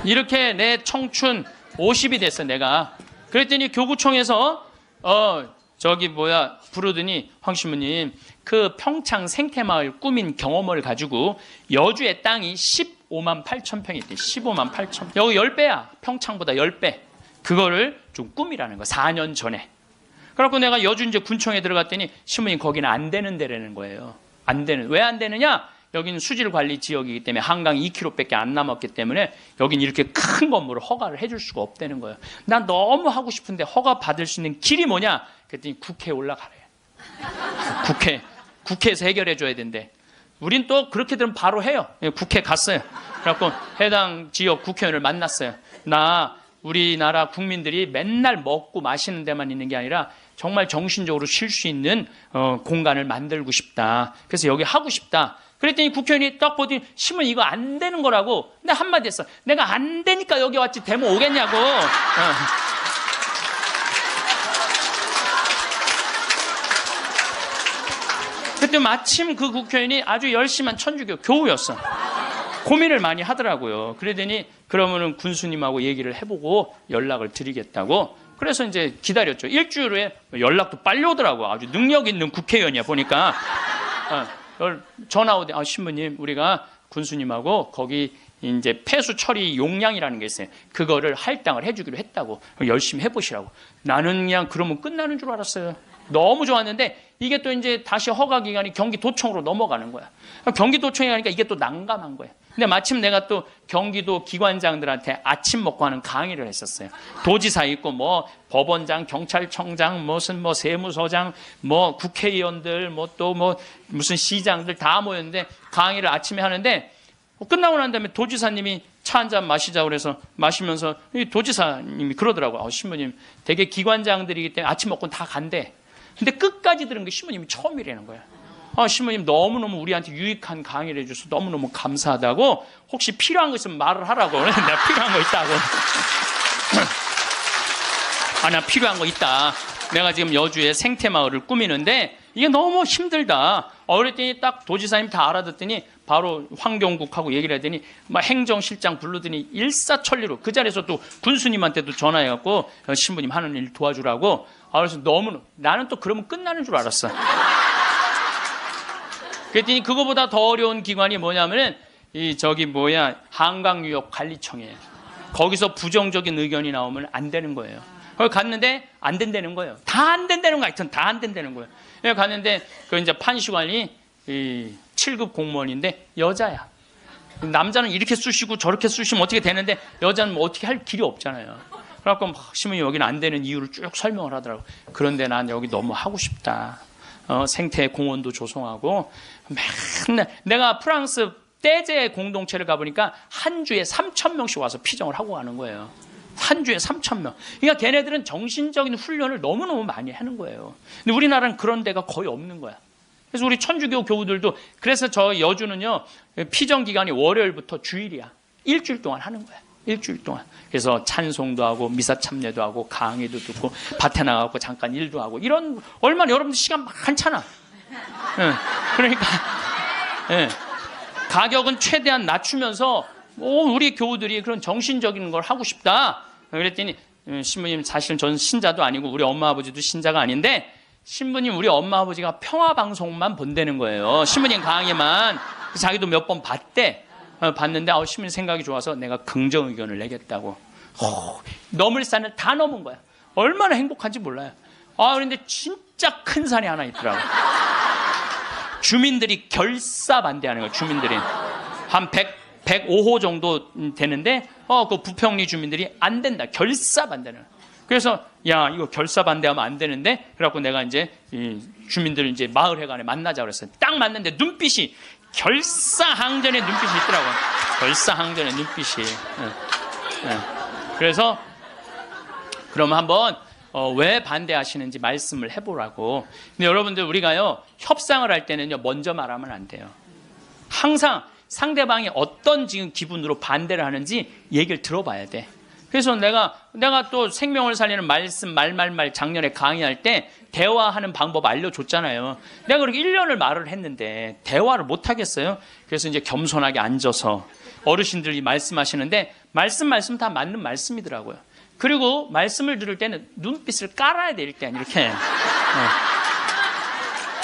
이렇게 내 청춘 50이 됐어, 내가. 그랬더니 교구청에서 부르더니 황 신부님, 그 평창 생태마을 꾸민 경험을 가지고 여주의 땅이 15만 8천 평이 있대. 15만 8천. 여기 10배야. 평창보다 10배. 그거를 좀 꾸미라는 거. 4년 전에. 그래갖고 내가 여주 이제 군청에 들어갔더니 신부님 거기는 안 되는 데라는 거예요. 안 되는. 왜 안 되느냐? 여기는 수질관리 지역이기 때문에 한강 2km밖에 안 남았기 때문에 여기는 이렇게 큰 건물을 허가를 해줄 수가 없다는 거예요. 난 너무 하고 싶은데 허가 받을 수 있는 길이 뭐냐? 그랬더니 국회에 올라가래요. 국회에서 해결해 줘야 된대. 우린 또 그렇게 되면 바로 해요. 국회 갔어요. 그래갖고 해당 지역 국회의원을 만났어요. 나 우리나라 국민들이 맨날 먹고 마시는 데만 있는 게 아니라 정말 정신적으로 쉴 수 있는 공간을 만들고 싶다. 그래서 여기 하고 싶다. 그랬더니 국회의원이 딱 보더니 신부님 이거 안 되는 거라고. 근데 한마디 했어. 내가 안 되니까 여기 왔지 되면 오겠냐고. 그때 마침 그 국회의원이 아주 열심한 천주교 교우였어. 고민을 많이 하더라고요. 그러더니 그러면은 군수님하고 얘기를 해보고 연락을 드리겠다고. 그래서 이제 기다렸죠. 일주일 후에 연락도 빨리 오더라고. 아주 능력 있는 국회의원이야 보니까. 전화 오대. 신부님, 우리가 군수님하고 거기 이제 폐수 처리 용량이라는 게 있어요. 그거를 할당을 해주기로 했다고. 열심히 해보시라고. 나는 그냥 그러면 끝나는 줄 알았어요. 너무 좋았는데 이게 또 이제 다시 허가 기간이 경기도청으로 넘어가는 거야. 경기도청에 가니까 이게 또 난감한 거야. 근데 마침 내가 또 경기도 기관장들한테 아침 먹고 하는 강의를 했었어요. 도지사 있고 뭐 법원장, 경찰청장, 무슨 뭐 세무서장, 뭐 국회의원들, 뭐 또 뭐 무슨 시장들 다 모였는데 강의를 아침에 하는데 끝나고 난 다음에 도지사님이 차 한 잔 마시자고 그래서 마시면서 이 도지사님이 그러더라고. 신부님, 되게 기관장들이기 때문에 아침 먹고는 다 간대. 근데 끝까지 들은 게 신부님이 처음이라는 거야. 신부님 너무너무 우리한테 유익한 강의를 해줘서 너무너무 감사하다고. 혹시 필요한 거 있으면 말을 하라고. 내가 필요한 거 있다고. 나 필요한 거 있다. 내가 지금 여주에 생태마을을 꾸미는데 이게 너무 힘들다. 그랬더니 딱 도지사님 다 알아듣더니 바로 황경국하고 얘기를 하더니 막 행정실장 부르더니 일사천리로 그 자리에서 또 군수님한테도 전화해갖고 신부님 하는 일 도와주라고. 그래서 너무 나는 또 그러면 끝나는 줄 알았어. 그랬더니 그거보다 더 어려운 기관이 뭐냐면은 한강유역관리청이에요. 거기서 부정적인 의견이 나오면 안 되는 거예요. 거기 갔는데 안 된다는 거예요. 다 안 된다는 거 하여튼 다 안 된다는 거예요. 갔는데 그 이제 판시관이 7급 공무원인데 여자야. 남자는 이렇게 쑤시고 저렇게 쑤시면 어떻게 되는데 여자는 뭐 어떻게 할 길이 없잖아요. 그래갖고 신부님 여기는 안 되는 이유를 쭉 설명을 하더라고. 그런데 난 여기 너무 하고 싶다. 생태 공원도 조성하고 맨날 내가 프랑스 떼제 공동체를 가보니까 한 주에 3,000명씩 와서 피정을 하고 가는 거예요. 한 주에 3,000명. 그러니까 걔네들은 정신적인 훈련을 너무너무 많이 하는 거예요. 근데 우리나라는 그런 데가 거의 없는 거야. 그래서 우리 천주교 교우들도 그래서 저 여주는요 피정 기간이 월요일부터 주일이야. 일주일 동안 하는 거야. 일주일 동안. 그래서 찬송도 하고 미사 참여도 하고 강의도 듣고 밭에 나가고 잠깐 일도 하고 이런 얼마나 여러분들 시간 많잖아. 그러니까 가격은 최대한 낮추면서 우리 교우들이 그런 정신적인 걸 하고 싶다. 그랬더니 신부님 사실 저는 신자도 아니고 우리 엄마 아버지도 신자가 아닌데 신부님 우리 엄마 아버지가 평화방송만 본다는 거예요. 신부님 강의만. 자기도 몇 번 봤대. 봤는데 신부님 생각이 좋아서 내가 긍정 의견을 내겠다고. 넘을 산을 다 넘은 거야. 얼마나 행복한지 몰라요. 그런데 진짜 큰 산이 하나 있더라고. 주민들이 결사 반대하는 거예요. 주민들이 한 105호 정도 되는데 그 부평리 주민들이 안 된다. 결사 반대는. 그래서 야 이거 결사 반대하면 안 되는데 그래갖고 내가 이제 주민들 이제 마을회관에 만나자 그랬어요. 딱 만났는데 눈빛이 결사항전의 눈빛이 있더라고요. 결사항전의 눈빛이. 그래서 그러면 한번 왜 반대하시는지 말씀을 해보라고. 근데 여러분들 우리가요 협상을 할 때는요 먼저 말하면 안 돼요. 항상 상대방이 어떤 지금 기분으로 반대를 하는지 얘기를 들어봐야 돼. 그래서 내가 또 생명을 살리는 말씀 말 작년에 강의할 때 대화하는 방법 알려줬잖아요. 내가 그렇게 1년을 말을 했는데 대화를 못 하겠어요. 그래서 이제 겸손하게 앉아서 어르신들이 말씀하시는데 말씀 다 맞는 말씀이더라고요. 그리고 말씀을 들을 때는 눈빛을 깔아야 돼. 일단 이렇게.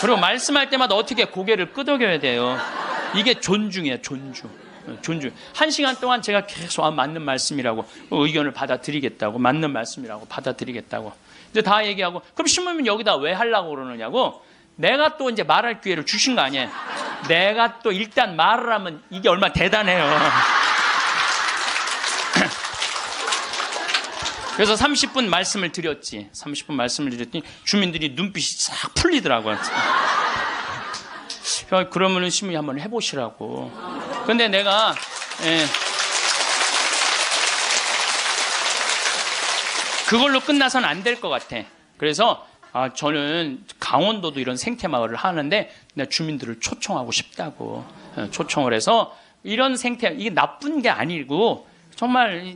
그리고 말씀할 때마다 어떻게 고개를 끄덕여야 돼요. 이게 존중이에요. 존중. 1시간 동안 제가 계속 맞는 말씀이라고 의견을 받아들이겠다고 맞는 말씀이라고 받아들이겠다고 이제 다 얘기하고 그럼 신부님 여기다 왜 하려고 그러느냐고 내가 또 이제 말할 기회를 주신 거 아니에요. 내가 또 일단 말을 하면 이게 얼마나 대단해요. 그래서 30분 말씀을 드렸지. 30분 말씀을 드렸더니 주민들이 눈빛이 싹 풀리더라고요. 그러면은 신부님 한번 해보시라고. 근데 내가 그걸로 끝나서는 안 될 것 같아. 그래서 저는 강원도도 이런 생태마을을 하는데 내가 주민들을 초청하고 싶다고 초청을 해서 이런 생태 이게 나쁜 게 아니고 정말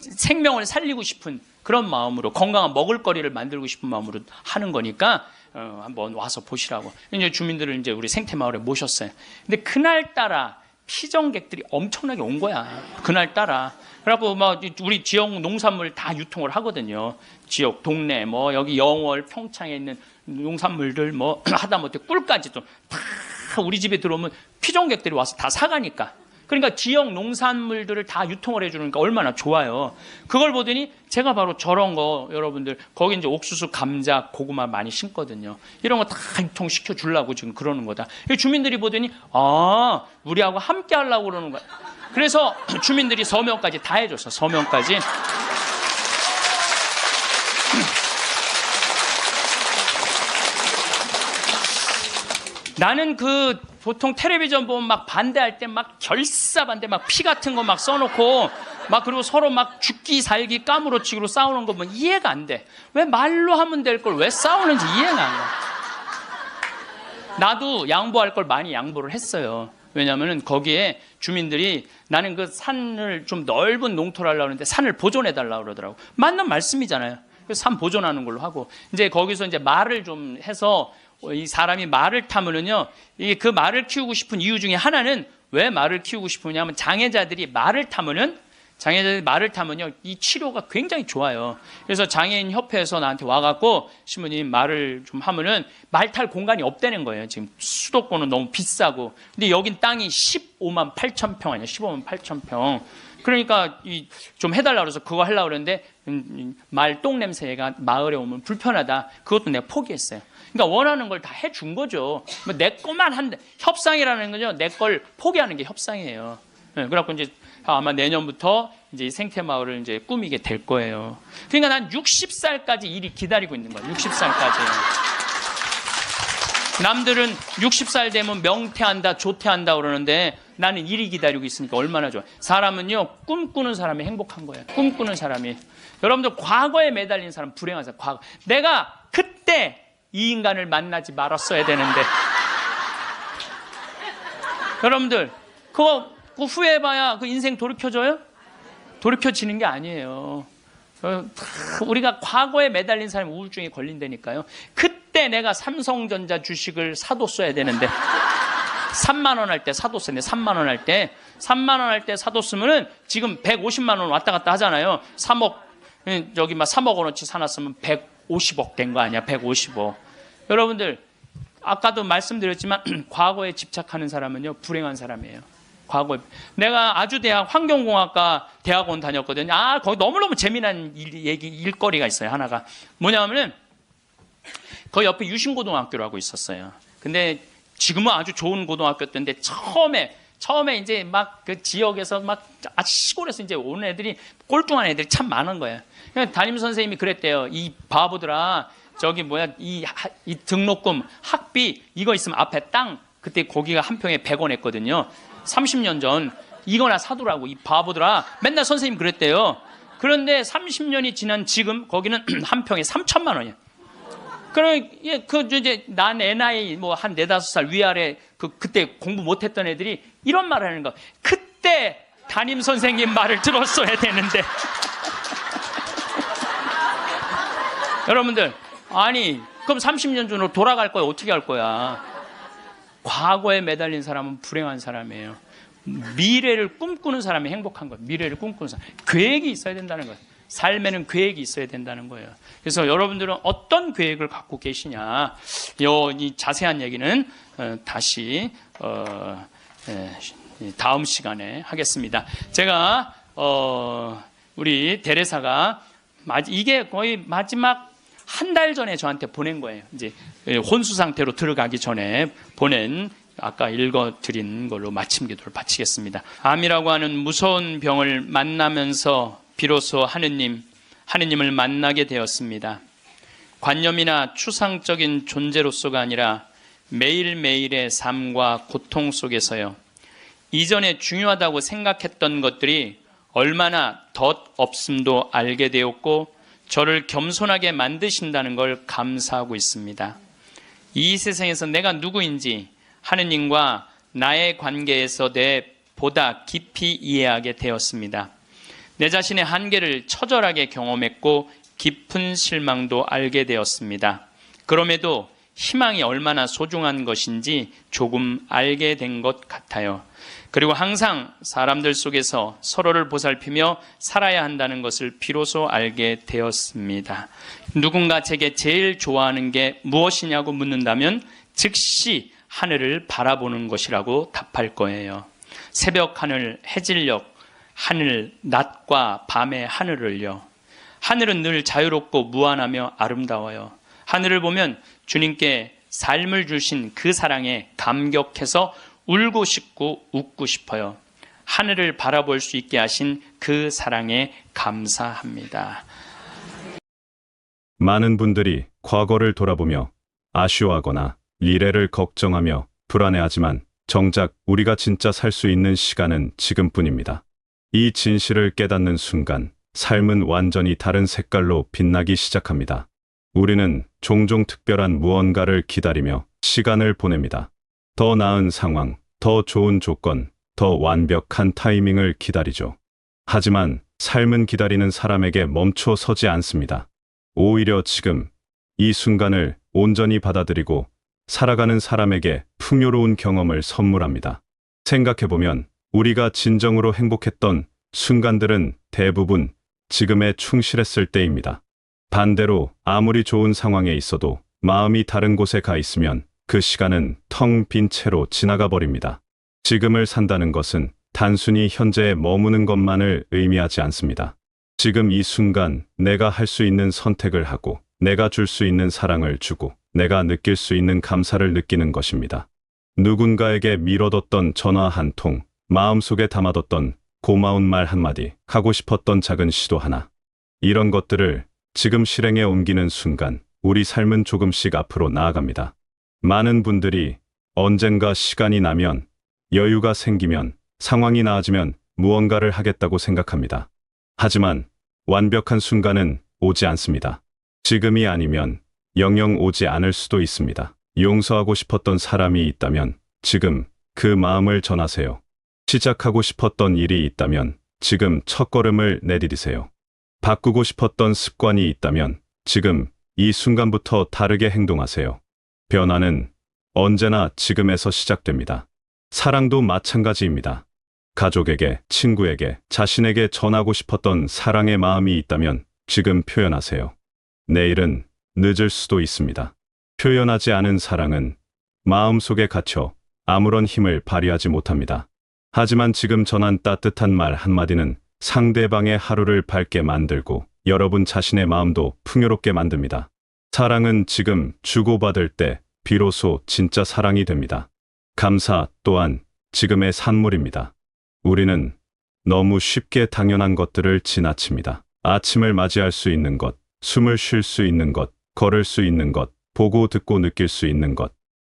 생명을 살리고 싶은 그런 마음으로 건강한 먹을거리를 만들고 싶은 마음으로 하는 거니까 한번 와서 보시라고. 이제 주민들을 이제 우리 생태마을에 모셨어요. 근데 그날따라 피정객들이 엄청나게 온 거야. 그날따라. 그래갖고 막 우리 지역 농산물 다 유통을 하거든요. 지역 동네 뭐 여기 영월 평창에 있는 농산물들 뭐 하다못해 꿀까지도 다 우리 집에 들어오면 피정객들이 와서 다 사가니까. 그러니까 지역 농산물들을 다 유통을 해주니까 얼마나 좋아요. 그걸 보더니 제가 바로 저런 거 여러분들 거기 이제 옥수수, 감자, 고구마 많이 심거든요. 이런 거 다 유통시켜 주려고 지금 그러는 거다. 주민들이 보더니 우리하고 함께 하려고 그러는 거야. 그래서 주민들이 서명까지 다 해줬어. 서명까지. 나는 보통 텔레비전 보면 막 반대할 때 막 결사 반대 막 피 같은 거 막 써놓고 막 그리고 서로 막 죽기 살기 까무러치기로 싸우는 거 보면 이해가 안 돼. 왜 말로 하면 될 걸 왜 싸우는지 이해가 안 가. 나도 양보할 걸 많이 양보를 했어요. 왜냐하면 거기에 주민들이 나는 그 산을 좀 넓은 농토를 하려고 하는데 산을 보존해달라고 그러더라고. 맞는 말씀이잖아요. 그래서 산 보존하는 걸로 하고 이제 거기서 이제 말을 좀 해서 이 사람이 말을 타면은요, 그 말을 키우고 싶은 이유 중에 하나는 왜 말을 키우고 싶으냐면 장애자들이 말을 타면은 이 치료가 굉장히 좋아요. 그래서 장애인 협회에서 나한테 와갖고 신부님 말을 좀 하면은 말 탈 공간이 없다는 거예요. 지금 수도권은 너무 비싸고. 근데 여긴 땅이 15만 8천 평 아니야. 15만 8천 평. 그러니까 좀 해달라고 그래서 그거 하려고 그랬는데 말 똥냄새가 마을에 오면 불편하다. 그것도 내가 포기했어요. 그러니까 원하는 걸 다 해준 거죠. 내 것만 한데 협상이라는 거죠. 내 걸 포기하는 게 협상이에요. 네, 그래갖고 이제 아마 내년부터 이제 생태마을을 이제 꾸미게 될 거예요. 그러니까 난 60살까지 일이 기다리고 있는 거예요. 60살까지. 남들은 60살 되면 명퇴한다, 조퇴한다 그러는데 나는 일이 기다리고 있으니까 얼마나 좋아. 사람은요, 꿈꾸는 사람이 행복한 거예요. 꿈꾸는 사람이. 여러분들 과거에 매달린 사람 불행한 사람. 과거. 내가 그때 이 인간을 만나지 말았어야 되는데. 여러분들 그거 후회해봐야 그 인생 돌이켜져요? 돌이켜지는 게 아니에요. 우리가 과거에 매달린 사람이 우울증에 걸린다니까요. 그때 내가 삼성전자 주식을 사뒀어야 되는데 3만 원 할 때 사뒀어야 돼. 3만 원 할 때 3만 원 할 때 사뒀으면은 지금 150만 원 왔다 갔다 하잖아요. 3억 여기 막 3억 원어치 사놨으면 150억 된 거 아니야. 150억. 여러분들 아까도 말씀드렸지만 과거에 집착하는 사람은요 불행한 사람이에요. 과거에 내가 아주대학 환경공학과 대학원 다녔거든요. 거기 너무너무 재미난 일거리가 있어요. 하나가 뭐냐면은 그 옆에 유신고등학교라고 있었어요. 근데 지금은 아주 좋은 고등학교였는데 처음에 이제 막 그 지역에서 막 시골에서 이제 오는 애들이 꼴뚱한 애들이 참 많은 거예요. 담임 선생님이 그랬대요. 이 바보들아, 저기 이 등록금 학비 이거 있으면 앞에 땅, 그때 고기가 한 평에 100원 했거든요. 30년 전 이거나 사두라고. 이 바보들아, 맨날 선생님 그랬대요. 그런데 30년이 지난 지금 거기는 한 평에 3천만 원이야. 그럼 이제 난 애 나이 한 4-5살 위아래 그때 공부 못했던 애들이 이런 말을 하는 거. 그때 담임 선생님 말을 들었어야 되는데. 여러분들, 아니 그럼 30년 전으로 돌아갈 거야? 어떻게 할 거야? 과거에 매달린 사람은 불행한 사람이에요. 미래를 꿈꾸는 사람이 행복한 거예요. 미래를 꿈꾸는 사람. 계획이 있어야 된다는 거예요. 삶에는 계획이 있어야 된다는 거예요. 그래서 여러분들은 어떤 계획을 갖고 계시냐, 이 자세한 얘기는 다시 다음 시간에 하겠습니다. 제가 우리 대레사가 이게 거의 마지막 한 달 전에 저한테 보낸 거예요. 이제 혼수 상태로 들어가기 전에 보낸, 아까 읽어드린 걸로 마침 기도를 바치겠습니다. 암이라고 하는 무서운 병을 만나면서 비로소 하느님을 만나게 되었습니다. 관념이나 추상적인 존재로서가 아니라 매일매일의 삶과 고통 속에서요. 이전에 중요하다고 생각했던 것들이 얼마나 덧없음도 알게 되었고 저를 겸손하게 만드신다는 걸 감사하고 있습니다. 이 세상에서 내가 누구인지 하느님과 나의 관계에서 보다 깊이 이해하게 되었습니다. 내 자신의 한계를 처절하게 경험했고 깊은 실망도 알게 되었습니다. 그럼에도 희망이 얼마나 소중한 것인지 조금 알게 된 것 같아요. 그리고 항상 사람들 속에서 서로를 보살피며 살아야 한다는 것을 비로소 알게 되었습니다. 누군가 제게 제일 좋아하는 게 무엇이냐고 묻는다면 즉시 하늘을 바라보는 것이라고 답할 거예요. 새벽 하늘, 해질녘 하늘, 낮과 밤의 하늘을요. 하늘은 늘 자유롭고 무한하며 아름다워요. 하늘을 보면 주님께 삶을 주신 그 사랑에 감격해서 울고 싶고 웃고 싶어요. 하늘을 바라볼 수 있게 하신 그 사랑에 감사합니다. 많은 분들이 과거를 돌아보며 아쉬워하거나 미래를 걱정하며 불안해하지만 정작 우리가 진짜 살 수 있는 시간은 지금뿐입니다. 이 진실을 깨닫는 순간 삶은 완전히 다른 색깔로 빛나기 시작합니다. 우리는 종종 특별한 무언가를 기다리며 시간을 보냅니다. 더 나은 상황, 더 좋은 조건, 더 완벽한 타이밍을 기다리죠. 하지만 삶은 기다리는 사람에게 멈춰 서지 않습니다. 오히려 지금 이 순간을 온전히 받아들이고 살아가는 사람에게 풍요로운 경험을 선물합니다. 생각해보면 우리가 진정으로 행복했던 순간들은 대부분 지금에 충실했을 때입니다. 반대로 아무리 좋은 상황에 있어도 마음이 다른 곳에 가 있으면 그 시간은 텅 빈 채로 지나가 버립니다. 지금을 산다는 것은 단순히 현재에 머무는 것만을 의미하지 않습니다. 지금 이 순간 내가 할 수 있는 선택을 하고 내가 줄 수 있는 사랑을 주고 내가 느낄 수 있는 감사를 느끼는 것입니다. 누군가에게 미뤄뒀던 전화 한 통, 마음속에 담아뒀던 고마운 말 한마디, 하고 싶었던 작은 시도 하나. 이런 것들을 지금 실행에 옮기는 순간 우리 삶은 조금씩 앞으로 나아갑니다. 많은 분들이 언젠가 시간이 나면, 여유가 생기면, 상황이 나아지면 무언가를 하겠다고 생각합니다. 하지만 완벽한 순간은 오지 않습니다. 지금이 아니면 영영 오지 않을 수도 있습니다. 용서하고 싶었던 사람이 있다면 지금 그 마음을 전하세요. 시작하고 싶었던 일이 있다면 지금 첫걸음을 내디디세요. 바꾸고 싶었던 습관이 있다면 지금 이 순간부터 다르게 행동하세요. 변화는 언제나 지금에서 시작됩니다. 사랑도 마찬가지입니다. 가족에게, 친구에게, 자신에게 전하고 싶었던 사랑의 마음이 있다면 지금 표현하세요. 내일은 늦을 수도 있습니다. 표현하지 않은 사랑은 마음속에 갇혀 아무런 힘을 발휘하지 못합니다. 하지만 지금 전한 따뜻한 말 한마디는 상대방의 하루를 밝게 만들고 여러분 자신의 마음도 풍요롭게 만듭니다. 사랑은 지금 주고받을 때 비로소 진짜 사랑이 됩니다. 감사 또한 지금의 산물입니다. 우리는 너무 쉽게 당연한 것들을 지나칩니다. 아침을 맞이할 수 있는 것, 숨을 쉴 수 있는 것, 걸을 수 있는 것, 보고 듣고 느낄 수 있는 것.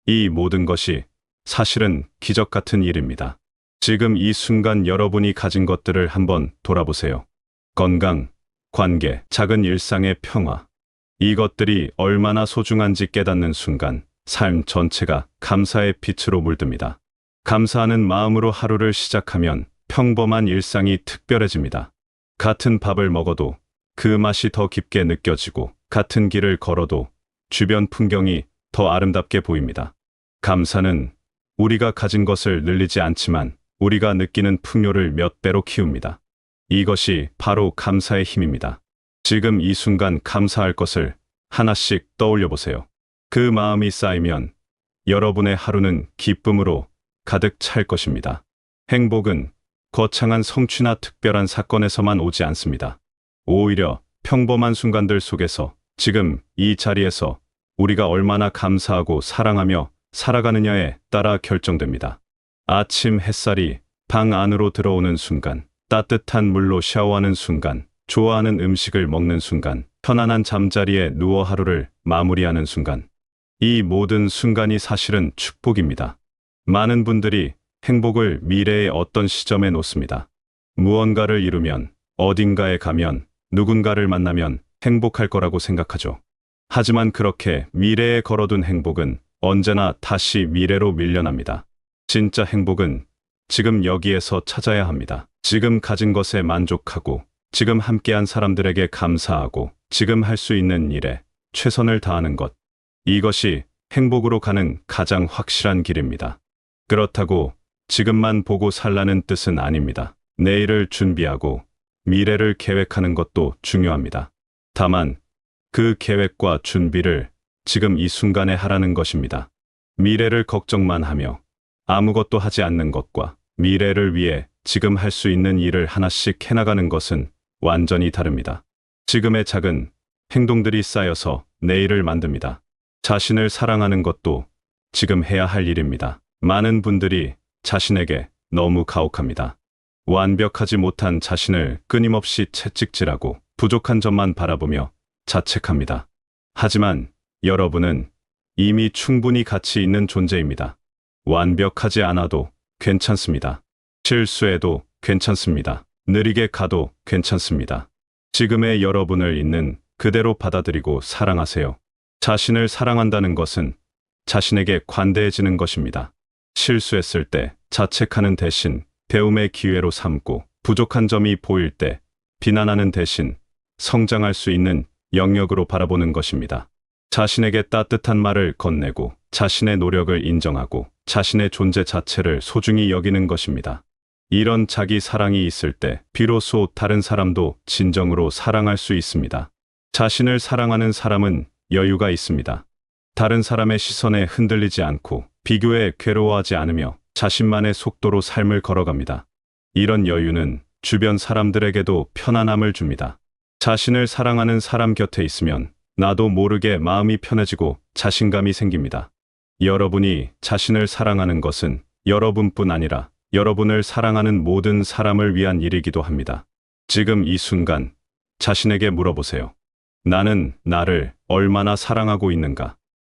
이 모든 것이 사실은 기적 같은 일입니다. 지금 이 순간 여러분이 가진 것들을 한번 돌아보세요. 건강, 관계, 작은 일상의 평화. 이것들이 얼마나 소중한지 깨닫는 순간 삶 전체가 감사의 빛으로 물듭니다. 감사하는 마음으로 하루를 시작하면 평범한 일상이 특별해집니다. 같은 밥을 먹어도 그 맛이 더 깊게 느껴지고 같은 길을 걸어도 주변 풍경이 더 아름답게 보입니다. 감사는 우리가 가진 것을 늘리지 않지만 우리가 느끼는 풍요를 몇 배로 키웁니다. 이것이 바로 감사의 힘입니다. 지금 이 순간 감사할 것을 하나씩 떠올려 보세요. 그 마음이 쌓이면 여러분의 하루는 기쁨으로 가득 찰 것입니다. 행복은 거창한 성취나 특별한 사건에서만 오지 않습니다. 오히려 평범한 순간들 속에서 지금 이 자리에서 우리가 얼마나 감사하고 사랑하며 살아가느냐에 따라 결정됩니다. 아침 햇살이 방 안으로 들어오는 순간, 따뜻한 물로 샤워하는 순간, 좋아하는 음식을 먹는 순간, 편안한 잠자리에 누워 하루를 마무리하는 순간. 이 모든 순간이 사실은 축복입니다. 많은 분들이 행복을 미래의 어떤 시점에 놓습니다. 무언가를 이루면, 어딘가에 가면, 누군가를 만나면 행복할 거라고 생각하죠. 하지만 그렇게 미래에 걸어둔 행복은 언제나 다시 미래로 밀려납니다. 진짜 행복은 지금 여기에서 찾아야 합니다. 지금 가진 것에 만족하고, 지금 함께한 사람들에게 감사하고, 지금 할 수 있는 일에 최선을 다하는 것. 이것이 행복으로 가는 가장 확실한 길입니다. 그렇다고 지금만 보고 살라는 뜻은 아닙니다. 내일을 준비하고 미래를 계획하는 것도 중요합니다. 다만 그 계획과 준비를 지금 이 순간에 하라는 것입니다. 미래를 걱정만 하며 아무것도 하지 않는 것과 미래를 위해 지금 할 수 있는 일을 하나씩 해나가는 것은 완전히 다릅니다. 지금의 작은 행동들이 쌓여서 내일을 만듭니다. 자신을 사랑하는 것도 지금 해야 할 일입니다. 많은 분들이 자신에게 너무 가혹합니다. 완벽하지 못한 자신을 끊임없이 채찍질하고 부족한 점만 바라보며 자책합니다. 하지만 여러분은 이미 충분히 가치 있는 존재입니다. 완벽하지 않아도 괜찮습니다. 실수해도 괜찮습니다. 느리게 가도 괜찮습니다. 지금의 여러분을 있는 그대로 받아들이고 사랑하세요. 자신을 사랑한다는 것은 자신에게 관대해지는 것입니다. 실수했을 때 자책하는 대신 배움의 기회로 삼고, 부족한 점이 보일 때 비난하는 대신 성장할 수 있는 영역으로 바라보는 것입니다. 자신에게 따뜻한 말을 건네고 자신의 노력을 인정하고 자신의 존재 자체를 소중히 여기는 것입니다. 이런 자기 사랑이 있을 때 비로소 다른 사람도 진정으로 사랑할 수 있습니다. 자신을 사랑하는 사람은 여유가 있습니다. 다른 사람의 시선에 흔들리지 않고 비교에 괴로워하지 않으며 자신만의 속도로 삶을 걸어갑니다. 이런 여유는 주변 사람들에게도 편안함을 줍니다. 자신을 사랑하는 사람 곁에 있으면 나도 모르게 마음이 편해지고 자신감이 생깁니다. 여러분이 자신을 사랑하는 것은 여러분뿐 아니라 여러분을 사랑하는 모든 사람을 위한 일이기도 합니다. 지금 이 순간 자신에게 물어보세요. 나는 나를 얼마나 사랑하고 있는가?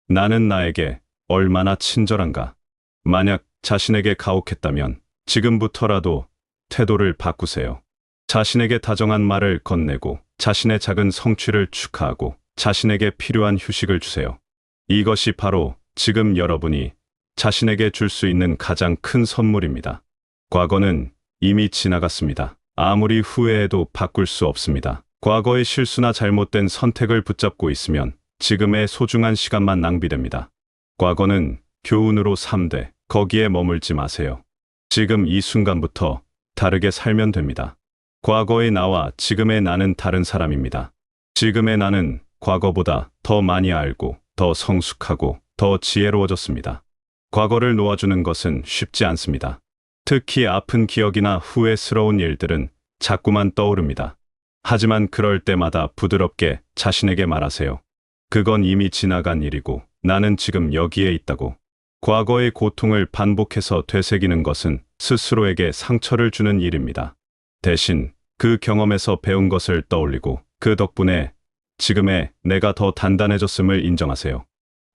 나는 나에게 얼마나 친절한가? 만약 자신에게 가혹했다면 지금부터라도 태도를 바꾸세요. 자신에게 다정한 말을 건네고 자신의 작은 성취를 축하하고 자신에게 필요한 휴식을 주세요. 이것이 바로 지금 여러분이 자신에게 줄 수 있는 가장 큰 선물입니다. 과거는 이미 지나갔습니다. 아무리 후회해도 바꿀 수 없습니다. 과거의 실수나 잘못된 선택을 붙잡고 있으면 지금의 소중한 시간만 낭비됩니다. 과거는 교훈으로 삼되 거기에 머물지 마세요. 지금 이 순간부터 다르게 살면 됩니다. 과거의 나와 지금의 나는 다른 사람입니다. 지금의 나는 과거보다 더 많이 알고 더 성숙하고 더 지혜로워졌습니다. 과거를 놓아주는 것은 쉽지 않습니다. 특히 아픈 기억이나 후회스러운 일들은 자꾸만 떠오릅니다. 하지만 그럴 때마다 부드럽게 자신에게 말하세요. 그건 이미 지나간 일이고 나는 지금 여기에 있다고. 과거의 고통을 반복해서 되새기는 것은 스스로에게 상처를 주는 일입니다. 대신 그 경험에서 배운 것을 떠올리고 그 덕분에 지금의 내가 더 단단해졌음을 인정하세요.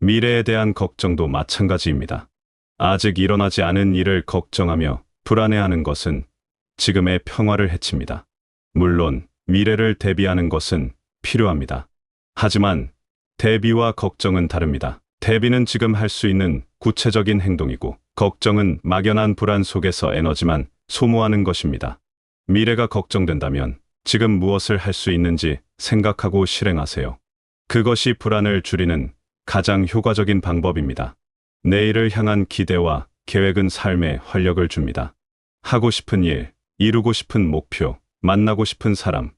미래에 대한 걱정도 마찬가지입니다. 아직 일어나지 않은 일을 걱정하며 불안해하는 것은 지금의 평화를 해칩니다. 물론 미래를 대비하는 것은 필요합니다. 하지만 대비와 걱정은 다릅니다. 대비는 지금 할 수 있는 구체적인 행동이고 걱정은 막연한 불안 속에서 에너지만 소모하는 것입니다. 미래가 걱정된다면 지금 무엇을 할 수 있는지 생각하고 실행하세요. 그것이 불안을 줄이는 가장 효과적인 방법입니다. 내일을 향한 기대와 계획은 삶에 활력을 줍니다. 하고 싶은 일, 이루고 싶은 목표, 만나고 싶은 사람,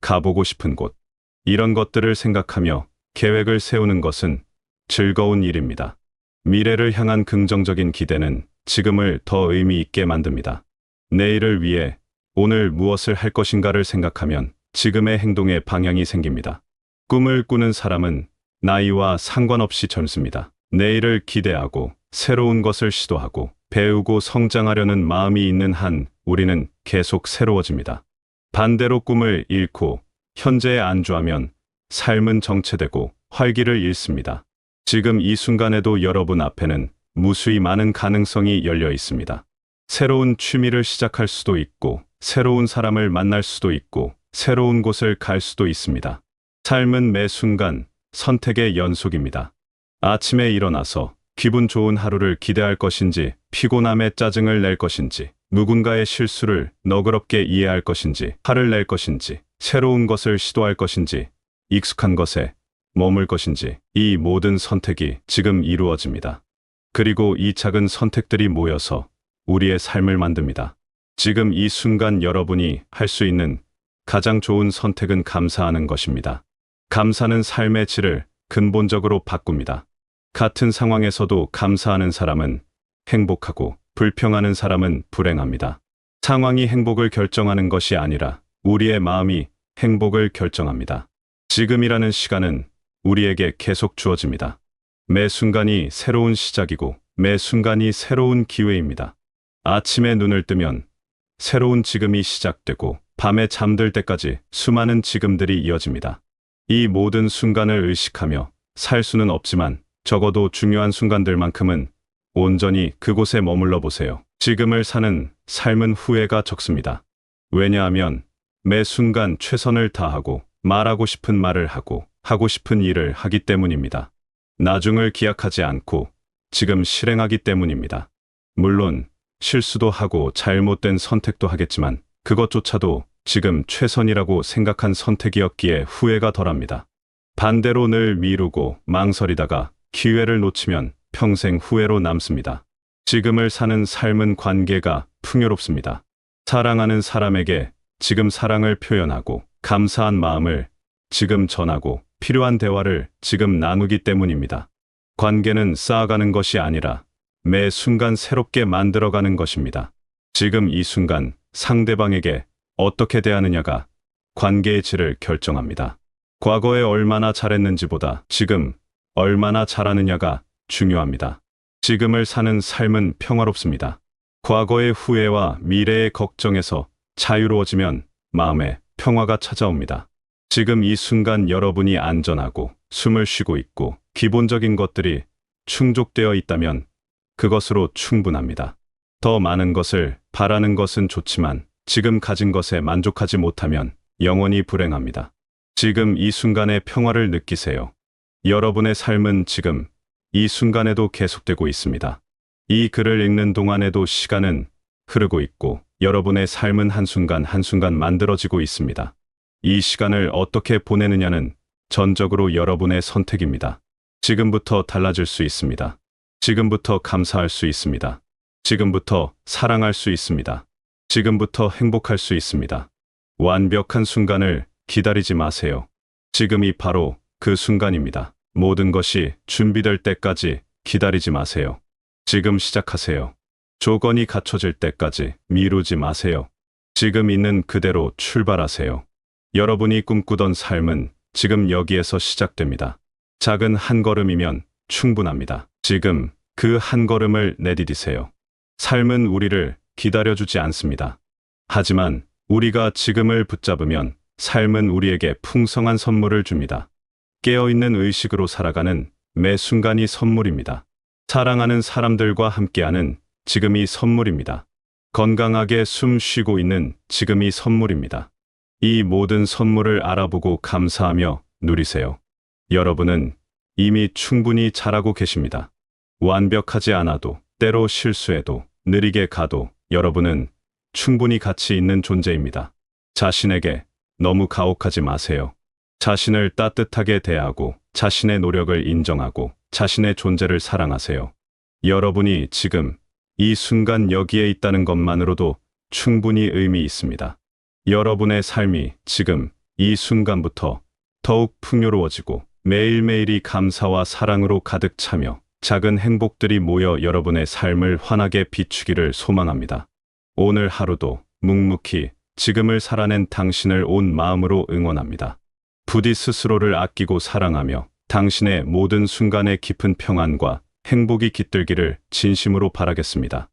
가보고 싶은 곳, 이런 것들을 생각하며 계획을 세우는 것은 즐거운 일입니다. 미래를 향한 긍정적인 기대는 지금을 더 의미 있게 만듭니다. 내일을 위해 오늘 무엇을 할 것인가를 생각하면 지금의 행동에 방향이 생깁니다. 꿈을 꾸는 사람은 나이와 상관없이 젊습니다. 내일을 기대하고 새로운 것을 시도하고 배우고 성장하려는 마음이 있는 한 우리는 계속 새로워집니다. 반대로 꿈을 잃고 현재에 안주하면 삶은 정체되고 활기를 잃습니다. 지금 이 순간에도 여러분 앞에는 무수히 많은 가능성이 열려 있습니다. 새로운 취미를 시작할 수도 있고 새로운 사람을 만날 수도 있고 새로운 곳을 갈 수도 있습니다. 삶은 매 순간 선택의 연속입니다. 아침에 일어나서 기분 좋은 하루를 기대할 것인지 피곤함에 짜증을 낼 것인지 누군가의 실수를 너그럽게 이해할 것인지 화를 낼 것인지 새로운 것을 시도할 것인지 익숙한 것에 머물 것인지 이 모든 선택이 지금 이루어집니다. 그리고 이 작은 선택들이 모여서 우리의 삶을 만듭니다. 지금 이 순간 여러분이 할 수 있는 가장 좋은 선택은 감사하는 것입니다. 감사는 삶의 질을 근본적으로 바꿉니다. 같은 상황에서도 감사하는 사람은 행복하고 불평하는 사람은 불행합니다. 상황이 행복을 결정하는 것이 아니라 우리의 마음이 행복을 결정합니다. 지금이라는 시간은 우리에게 계속 주어집니다. 매 순간이 새로운 시작이고 매 순간이 새로운 기회입니다. 아침에 눈을 뜨면 새로운 지금이 시작되고 밤에 잠들 때까지 수많은 지금들이 이어집니다. 이 모든 순간을 의식하며 살 수는 없지만 적어도 중요한 순간들만큼은 온전히 그곳에 머물러 보세요. 지금을 사는 삶은 후회가 적습니다. 왜냐하면 매 순간 최선을 다하고 말하고 싶은 말을 하고 싶은 일을 하기 때문입니다. 나중을 기약하지 않고 지금 실행하기 때문입니다. 물론 실수도 하고 잘못된 선택도 하겠지만 그것조차도 지금 최선이라고 생각한 선택이었기에 후회가 덜합니다. 반대로 늘 미루고 망설이다가 기회를 놓치면 평생 후회로 남습니다. 지금을 사는 삶은 관계가 풍요롭습니다. 사랑하는 사람에게 지금 사랑을 표현하고 감사한 마음을 지금 전하고 필요한 대화를 지금 나누기 때문입니다. 관계는 쌓아가는 것이 아니라 매 순간 새롭게 만들어가는 것입니다. 지금 이 순간 상대방에게 어떻게 대하느냐가 관계의 질을 결정합니다. 과거에 얼마나 잘했는지보다 지금 얼마나 잘하느냐가 중요합니다. 지금을 사는 삶은 평화롭습니다. 과거의 후회와 미래의 걱정에서 자유로워지면 마음에 평화가 찾아옵니다. 지금 이 순간 여러분이 안전하고 숨을 쉬고 있고 기본적인 것들이 충족되어 있다면 그것으로 충분합니다. 더 많은 것을 바라는 것은 좋지만 지금 가진 것에 만족하지 못하면 영원히 불행합니다. 지금 이 순간의 평화를 느끼세요. 여러분의 삶은 지금 이 순간에도 계속되고 있습니다. 이 글을 읽는 동안에도 시간은 흐르고 있고 여러분의 삶은 한순간 한순간 만들어지고 있습니다. 이 시간을 어떻게 보내느냐는 전적으로 여러분의 선택입니다. 지금부터 달라질 수 있습니다. 지금부터 감사할 수 있습니다. 지금부터 사랑할 수 있습니다. 지금부터 행복할 수 있습니다. 완벽한 순간을 기다리지 마세요. 지금이 바로 그 순간입니다. 모든 것이 준비될 때까지 기다리지 마세요. 지금 시작하세요. 조건이 갖춰질 때까지 미루지 마세요. 지금 있는 그대로 출발하세요. 여러분이 꿈꾸던 삶은 지금 여기에서 시작됩니다. 작은 한 걸음이면 충분합니다. 지금 그 한 걸음을 내디디세요. 삶은 우리를 기다려주지 않습니다. 하지만 우리가 지금을 붙잡으면 삶은 우리에게 풍성한 선물을 줍니다. 깨어있는 의식으로 살아가는 매 순간이 선물입니다. 사랑하는 사람들과 함께하는 지금이 선물입니다. 건강하게 숨 쉬고 있는 지금이 선물입니다. 이 모든 선물을 알아보고 감사하며 누리세요. 여러분은 이미 충분히 잘하고 계십니다. 완벽하지 않아도, 때로 실수해도, 느리게 가도 여러분은 충분히 가치 있는 존재입니다. 자신에게 너무 가혹하지 마세요. 자신을 따뜻하게 대하고 자신의 노력을 인정하고 자신의 존재를 사랑하세요. 여러분이 지금 이 순간 여기에 있다는 것만으로도 충분히 의미 있습니다. 여러분의 삶이 지금 이 순간부터 더욱 풍요로워지고 매일매일이 감사와 사랑으로 가득 차며 작은 행복들이 모여 여러분의 삶을 환하게 비추기를 소망합니다. 오늘 하루도 묵묵히 지금을 살아낸 당신을 온 마음으로 응원합니다. 부디 스스로를 아끼고 사랑하며 당신의 모든 순간에 깊은 평안과 행복이 깃들기를 진심으로 바라겠습니다.